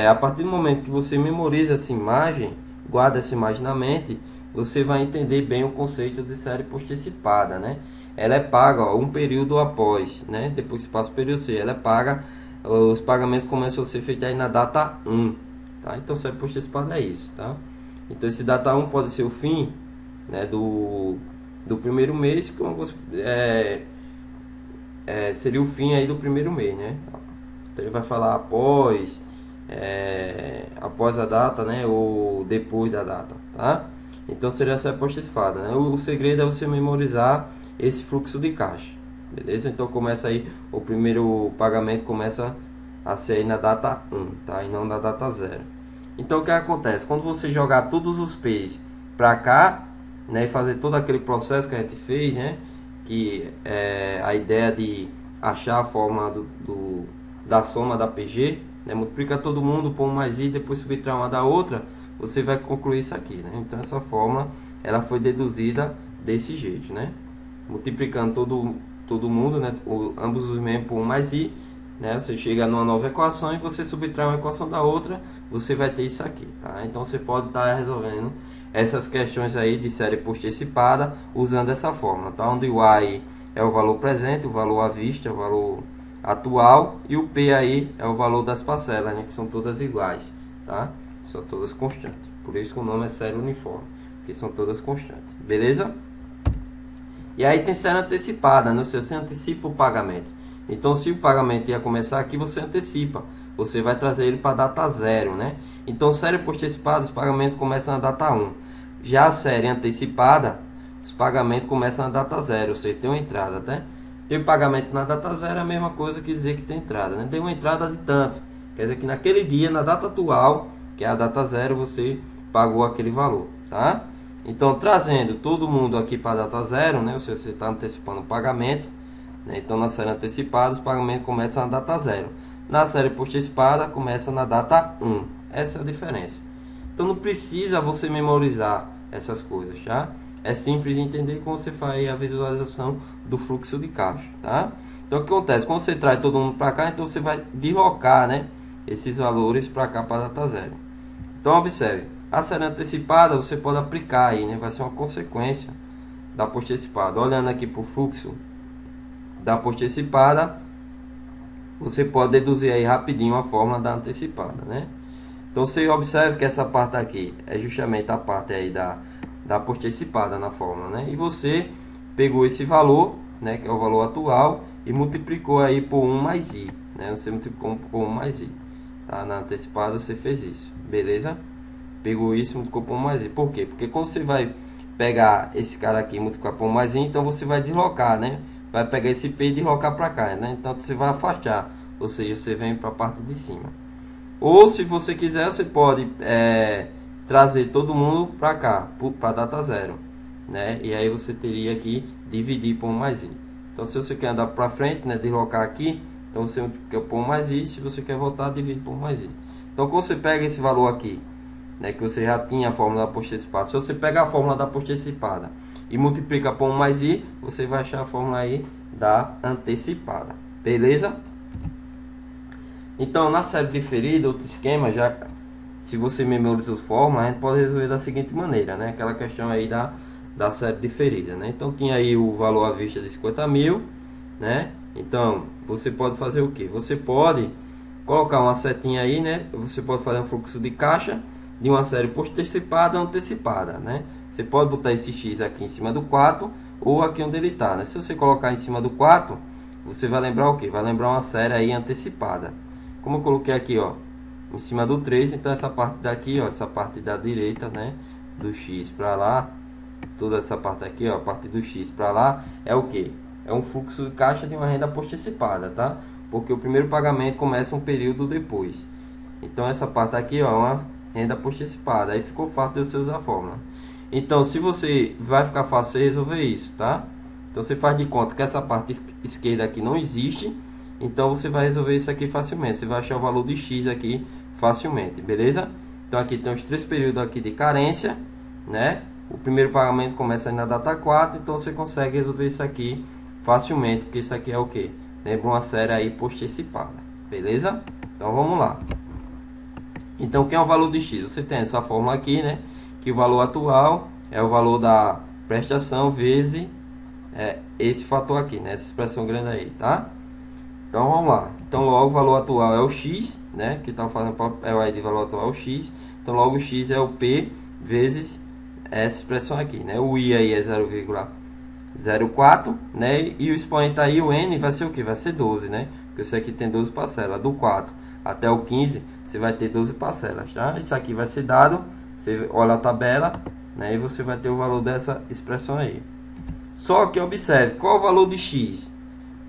a partir do momento que você memoriza essa imagem, guarda essa imagem na mente, você vai entender bem o conceito de série postecipada, né? Ela é paga, ó, um período após, né? Depois que passa o período C, ela é paga, os pagamentos começam a ser feitos aí na data 1, tá? Então série postecipada é isso, tá? Então esse data 1 pode ser o fim, né, do do primeiro mês, como você, seria o fim aí do primeiro mês, né? Então ele vai falar após a data, né? Ou depois da data, tá? Então seria essa postecifada, né? O segredo é você memorizar esse fluxo de caixa, beleza? Então começa aí, o primeiro pagamento começa a ser aí na data 1, tá? E não na data 0. Então o que acontece? Quando você jogar todos os P's para cá, né? E fazer todo aquele processo que a gente fez, né? Que é a ideia de achar a fórmula da soma da PG, né? Multiplica todo mundo por 1 mais I, depois subtrai uma da outra, você vai concluir isso aqui, né? Então essa fórmula ela foi deduzida desse jeito, né? Multiplicando todo mundo, né? Ambos os membros por 1 mais I, né? Você chega numa nova equação e você subtrai uma equação da outra, você vai ter isso aqui, tá? Então você pode estar resolvendo essas questões aí de série postecipada usando essa fórmula, tá? Onde o Y é o valor presente, o valor à vista, o valor atual, e o P aí é o valor das parcelas, né? Que são todas iguais, tá? São todas constantes. Por isso que o nome é série uniforme, porque são todas constantes, beleza? E aí tem série antecipada, né? Você antecipa o pagamento. Então se o pagamento ia começar aqui, você antecipa. Você vai trazer ele para a data 0, né? Então série postecipada, os pagamentos começam na data 1. Já a série antecipada, os pagamentos começam na data 0, ou seja, tem uma entrada, tá? Tem pagamento na data 0 é a mesma coisa que dizer que tem entrada, né? Tem uma entrada de tanto. Quer dizer que naquele dia, na data atual, que é a data 0, você pagou aquele valor, tá? Então, trazendo todo mundo aqui para a data 0, né? Ou seja, você está antecipando o pagamento, né? Então, na série antecipada, os pagamentos começam na data 0. Na série postecipada, começa na data 1. Essa é a diferença. Então, não precisa você memorizar essas coisas, tá? É simples de entender como você faz a visualização do fluxo de caixa, tá? Então, o que acontece? Quando você traz todo mundo para cá, então você vai deslocar, né? Esses valores para cá, para a data 0. Então, observe. A série antecipada, você pode aplicar aí, né? Vai ser uma consequência da postecipada. Olhando aqui para o fluxo da postecipada, você pode deduzir aí rapidinho a fórmula da antecipada, né? Então você observa que essa parte aqui é justamente a parte aí da postecipada na fórmula, né? E você pegou esse valor, né, que é o valor atual, e multiplicou aí por 1 mais I, né? Você multiplicou por 1 mais I, tá? Na antecipada você fez isso, beleza? Pegou isso e multiplicou por 1 mais I. Por quê? Porque quando você vai pegar esse cara aqui e multiplicar por 1 mais I, então você vai deslocar, né? Vai pegar esse P e deslocar para cá, né? Então você vai afastar, ou seja, você vem para a parte de cima. Ou se você quiser, você pode trazer todo mundo para cá, para a data 0, né? E aí você teria que dividir por 1 mais I. Então se você quer andar para frente, né, deslocar aqui, então você multiplica por 1 mais I. Se você quer voltar, divide por 1 mais I. Então quando você pega esse valor aqui, né, que você já tinha a fórmula da postecipada, se você pega a fórmula da postecipada e multiplica por 1 mais I, você vai achar a fórmula aí da antecipada, beleza? Então, na série diferida, outro esquema, já se você memorizou as fórmulas, a gente pode resolver da seguinte maneira, né? Aquela questão aí da série diferida, né? Então, tinha aí o valor à vista de 50 mil, né? Então, você pode fazer o que? Você pode colocar uma setinha aí, né? Você pode fazer um fluxo de caixa de uma série postecipada ou antecipada, né? Você pode botar esse X aqui em cima do 4 ou aqui onde ele está, né? Se você colocar em cima do 4, você vai lembrar o que? Vai lembrar uma série aí antecipada. Como eu coloquei aqui, ó, em cima do 3, então essa parte daqui, ó, essa parte da direita, né, do X para lá, toda essa parte aqui, ó, a parte do X para lá, é o que? É um fluxo de caixa de uma renda postecipada, tá? Porque o primeiro pagamento começa um período depois. Então essa parte aqui, ó, é uma renda postecipada. Aí ficou fácil de você usar a fórmula. Então, se você vai ficar fácil você resolver isso, tá? Então você faz de conta que essa parte esquerda aqui não existe. Então você vai resolver isso aqui facilmente. Você vai achar o valor de X aqui facilmente, beleza? Então aqui tem os 3 períodos aqui de carência, né? O primeiro pagamento começa na data 4, então você consegue resolver isso aqui facilmente, porque isso aqui é o que? Lembra uma série aí postecipada, beleza? Então vamos lá. Então quem é o valor de X? Você tem essa fórmula aqui, né? Que o valor atual é o valor da prestação vezes esse fator aqui, né? Essa expressão grande aí, tá? Então vamos lá. Então logo o valor atual é o X, né? Que está fazendo papel aí de valor atual é o X. Então logo o X é o P vezes essa expressão aqui, né? O I aí é 0,1 0,4, né? E o expoente aí, o n, vai ser o que? Vai ser 12, né? Porque isso aqui tem 12 parcelas. Do 4 até o 15, você vai ter 12 parcelas, tá? Isso aqui vai ser dado, você olha a tabela, né? E você vai ter o valor dessa expressão aí. Só que observe, qual é o valor de x?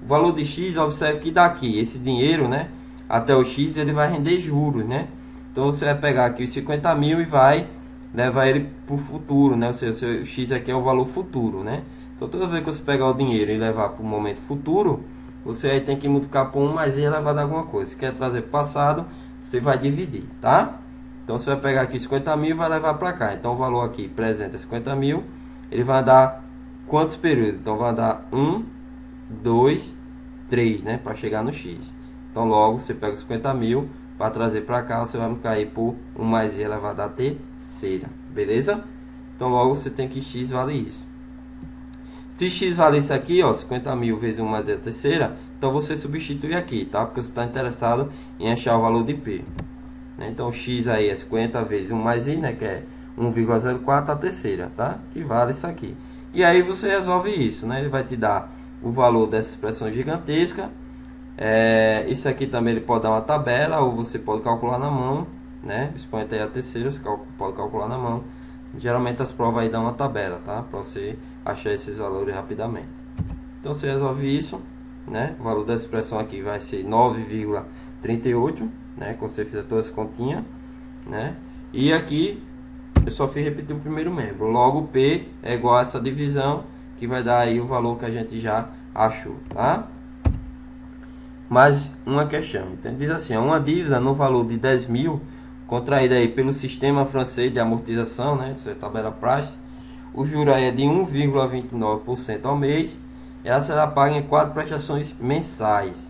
O valor de x, observe que daqui, esse dinheiro, né? Até o x, ele vai render juros, né? Então, você vai pegar aqui os 50 mil e vai levar ele para o futuro, né? Ou seja, o seu x aqui é o valor futuro, né? Então, toda vez que você pegar o dinheiro e levar para o momento futuro, você aí tem que multiplicar por 1 mais i elevado a alguma coisa. Se quer trazer para o passado, você vai dividir, tá? Então, você vai pegar aqui 50 mil e vai levar para cá. Então, o valor aqui presente é 50 mil. Ele vai dar quantos períodos? Então, vai dar 1, 2, 3, né? Para chegar no x. Então, logo, você pega os 50 mil, para trazer para cá, você vai cair por 1 mais i elevado a terceira. Beleza? Então, logo, você tem que x vale isso. Se x vale isso aqui, ó, 50 mil vezes 1 mais i a terceira, então você substitui aqui, tá? Porque você está interessado em achar o valor de P. Né? Então, x aí é 50 vezes 1 mais i, né? Que é 1,04 a terceira, tá? Que vale isso aqui. E aí você resolve isso, né? Ele vai te dar o valor dessa expressão gigantesca. Isso aqui também ele pode dar uma tabela, ou você pode calcular na mão, né? O expoente aí a terceira, você pode calcular na mão. Geralmente as provas aí dão uma tabela, tá? Para você achar esses valores rapidamente. Então você resolve isso, né? O valor da expressão aqui vai ser 9,38, né? Quando você fizer todas as continhas, né? E aqui eu só fiz repetir o primeiro membro. Logo P é igual a essa divisão, que vai dar aí o valor que a gente já achou, tá? Mais uma questão. Então diz assim, uma dívida no valor de 10 mil contraída aí pelo sistema francês de amortização, né? Isso é tabela Price. O juro aí é de 1,29% ao mês. Ela será paga em 4 prestações mensais.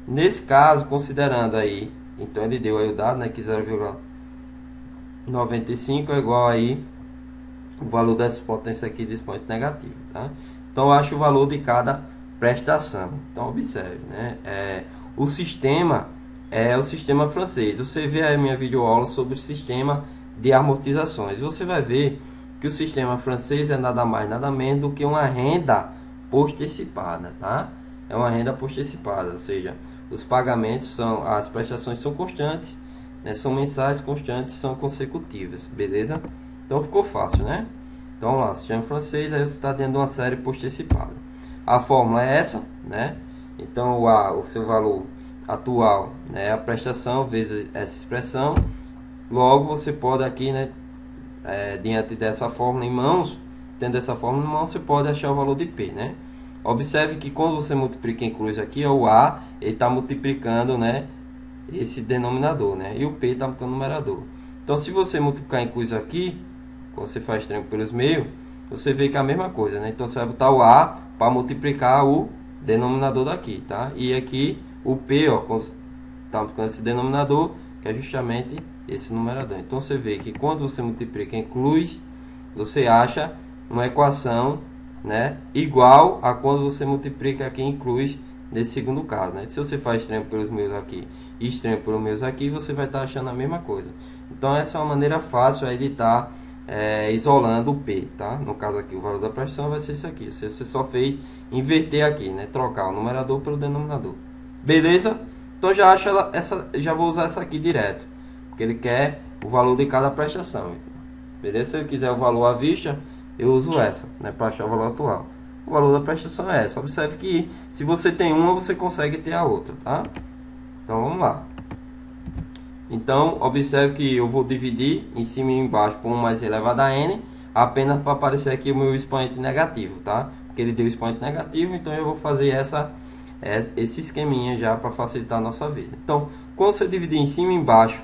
Nesse caso, considerando aí, então ele deu aí o dado, né? Que 0,95 é igual aí o valor dessa potência aqui de expoente negativo, tá? Então eu acho o valor de cada prestação. Então observe, né? O sistema é o sistema francês. Você vê aí a minha videoaula sobre o sistema de amortizações. Você vai ver que o sistema francês é nada mais nada menos do que uma renda postecipada, tá? É uma renda postecipada, ou seja, os pagamentos as prestações são constantes, né? São mensais, constantes, são consecutivas, beleza? Então ficou fácil, né? Então vamos lá, sistema francês, aí você está dentro de uma série postecipada. A fórmula é essa, né? Então o seu valor atual, né, a prestação vezes essa expressão. Logo você pode aqui, né, diante dessa fórmula em mãos, tendo essa fórmula em mãos, você pode achar o valor de P, né? Observe que quando você multiplica em cruz aqui, o A ele está multiplicando, né, esse denominador, né? E o P está multiplicando o numerador. Então se você multiplicar em cruz aqui, quando você faz triângulo pelos meios, você vê que é a mesma coisa, né? Então você vai botar o A para multiplicar o denominador daqui, tá? E aqui o P, ó, quando está multiplicando esse denominador, que é justamente esse numerador. Então você vê que quando você multiplica em cruz, você acha uma equação, né, igual a quando você multiplica aqui em cruz nesse segundo caso, né? Se você faz extremo pelos meios aqui e extremo pelos meios aqui, você vai estar achando a mesma coisa. Então essa é uma maneira fácil aí de estar isolando o P, tá? No caso aqui o valor da prestação vai ser isso aqui. Você só fez inverter aqui, né? Trocar o numerador pelo denominador. Beleza? Então já acha já vou usar essa aqui direto, porque ele quer o valor de cada prestação. Beleza? Se ele quiser o valor à vista, eu uso essa, né, para achar o valor atual. O valor da prestação é essa. Observe que se você tem uma, você consegue ter a outra, tá? Então vamos lá. Então observe que eu vou dividir em cima e embaixo por 1 mais i elevado a n, apenas para aparecer aqui o meu expoente negativo, tá? Porque ele deu expoente negativo, então eu vou fazer esse esqueminha já para facilitar a nossa vida. Então, quando você dividir em cima e embaixo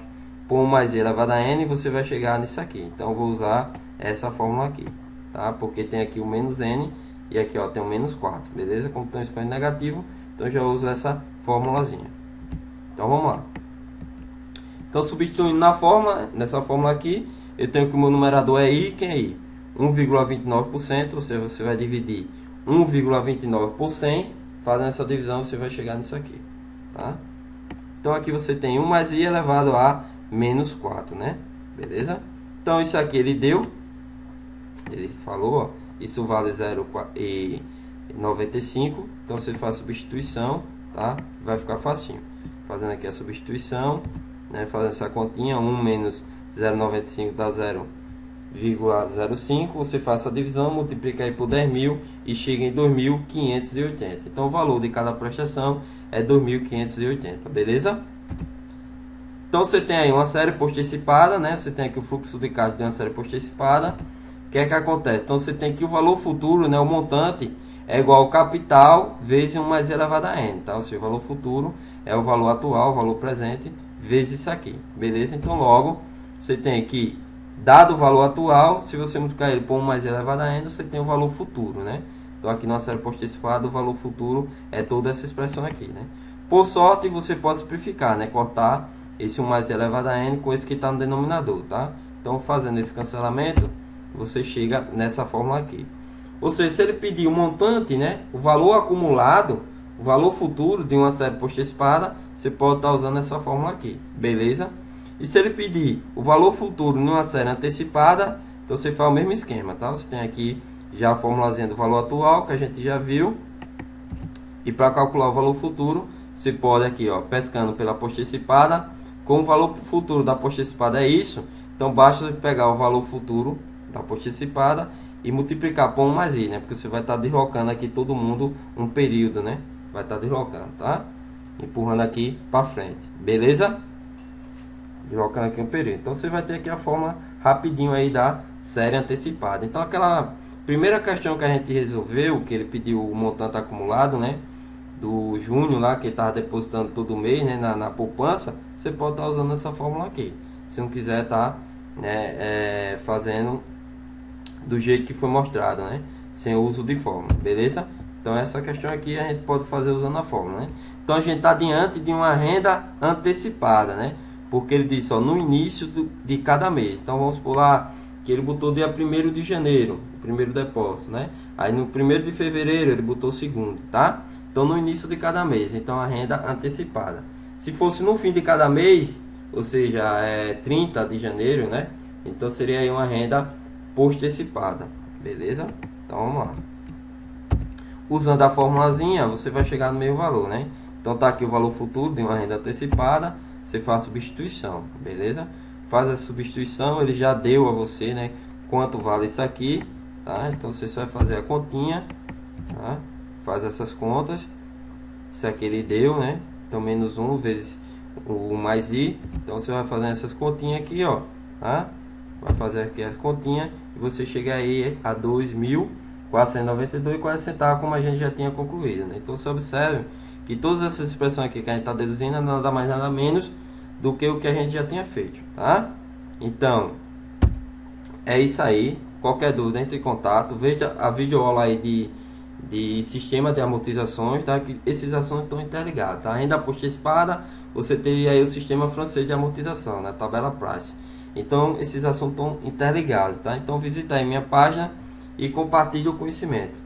por 1 mais i elevado a n, você vai chegar nisso aqui. Então eu vou usar essa fórmula aqui, tá? Porque tem aqui o menos n e aqui, ó, tem o menos 4, beleza? Como tem um expoente negativo, então eu já uso essa formulazinha. Então vamos lá. Então substituindo nessa fórmula aqui, eu tenho que o meu numerador é i, quem é i? 1,29%, ou seja, você vai dividir 1,29 por 100, fazendo essa divisão você vai chegar nisso aqui, tá? Então aqui você tem 1 mais i elevado a menos 4, né? Beleza? Então isso aqui ele falou, ó, isso vale 0,95. Então você faz a substituição, tá? Vai ficar facinho. Fazendo aqui a substituição, né? Fazendo essa continha, 1 menos 0,95 dá 0,05. Você faz a divisão, multiplica aí por 10.000 e chega em 2.580. Então o valor de cada prestação é 2.580, beleza? Então você tem aí uma série postecipada, né? Você tem aqui o fluxo de caixa de uma série postecipada. O que é que acontece? Então você tem aqui o valor futuro, né? O montante é igual ao capital vezes 1 mais elevado a n, tá? Ou seja, o valor futuro é o valor atual, o valor presente, vezes isso aqui, beleza? Então logo, você tem aqui, dado o valor atual, se você multiplicar ele por 1 mais elevado a n, você tem o valor futuro, né? Então aqui na série postecipada, o valor futuro é toda essa expressão aqui, né? Por sorte, você pode simplificar, né? Cortar esse 1 mais elevado a n com esse que está no denominador, tá? Então, fazendo esse cancelamento, você chega nessa fórmula aqui. Ou seja, se ele pedir o montante, né? O valor acumulado, o valor futuro de uma série postecipada, você pode estar usando essa fórmula aqui, beleza? E se ele pedir o valor futuro de uma série antecipada, então você faz o mesmo esquema, tá? Você tem aqui já a formulazinha do valor atual, que a gente já viu. E para calcular o valor futuro, você pode aqui, ó, pescando pela postecipada. Como o valor futuro da postecipada é isso, então basta você pegar o valor futuro da postecipada e multiplicar por 1 mais i, né? Porque você vai estar deslocando aqui todo mundo um período, né? Vai estar deslocando, tá? Empurrando aqui para frente, beleza? Deslocando aqui um período. Então você vai ter aqui a forma rapidinho aí da série antecipada. Então aquela primeira questão que a gente resolveu, que ele pediu o montante acumulado, né? Do Júnior lá, que estava depositando todo mês, né, na poupança, você pode estar usando essa fórmula aqui. Se não quiser estar, né, fazendo do jeito que foi mostrado, né, sem o uso de fórmula, beleza? Então essa questão aqui a gente pode fazer usando a fórmula, né? Então a gente está diante de uma renda antecipada, né? Porque ele disse, ó, no início de cada mês. Então vamos pular que ele botou dia 1º de janeiro, o primeiro depósito, né? Aí no 1º de fevereiro ele botou o segundo, tá? Então no início de cada mês, então a renda antecipada. Se fosse no fim de cada mês, ou seja, 30 de janeiro, né? Então seria aí uma renda postecipada, beleza? Então vamos lá. Usando a formulazinha, você vai chegar no mesmo valor, né? Então tá aqui o valor futuro de uma renda antecipada, você faz a substituição, beleza? Faz a substituição, ele já deu a você, né? Quanto vale isso aqui, tá? Então você só vai fazer a continha, tá? Faz essas contas. Isso aqui ele deu, né? Então menos 1 vezes o mais i. Então você vai fazendo essas continhas aqui, ó, tá? Vai fazer aqui as continhas e você chega aí a 2.492,40 centavos, como a gente já tinha concluído, né? Então você observe que todas essas expressões aqui que a gente está deduzindo é nada mais nada menos do que o que a gente já tinha feito, tá? Então é isso aí. Qualquer dúvida, entre em contato. Veja a videoaula aí de sistema de amortizações, tá? Que esses assuntos estão interligados, tá? Ainda postecipada, você teria aí o sistema francês de amortização, né? Tabela Price. Então esses assuntos estão interligados, tá? Então visita aí minha página e compartilhe o conhecimento.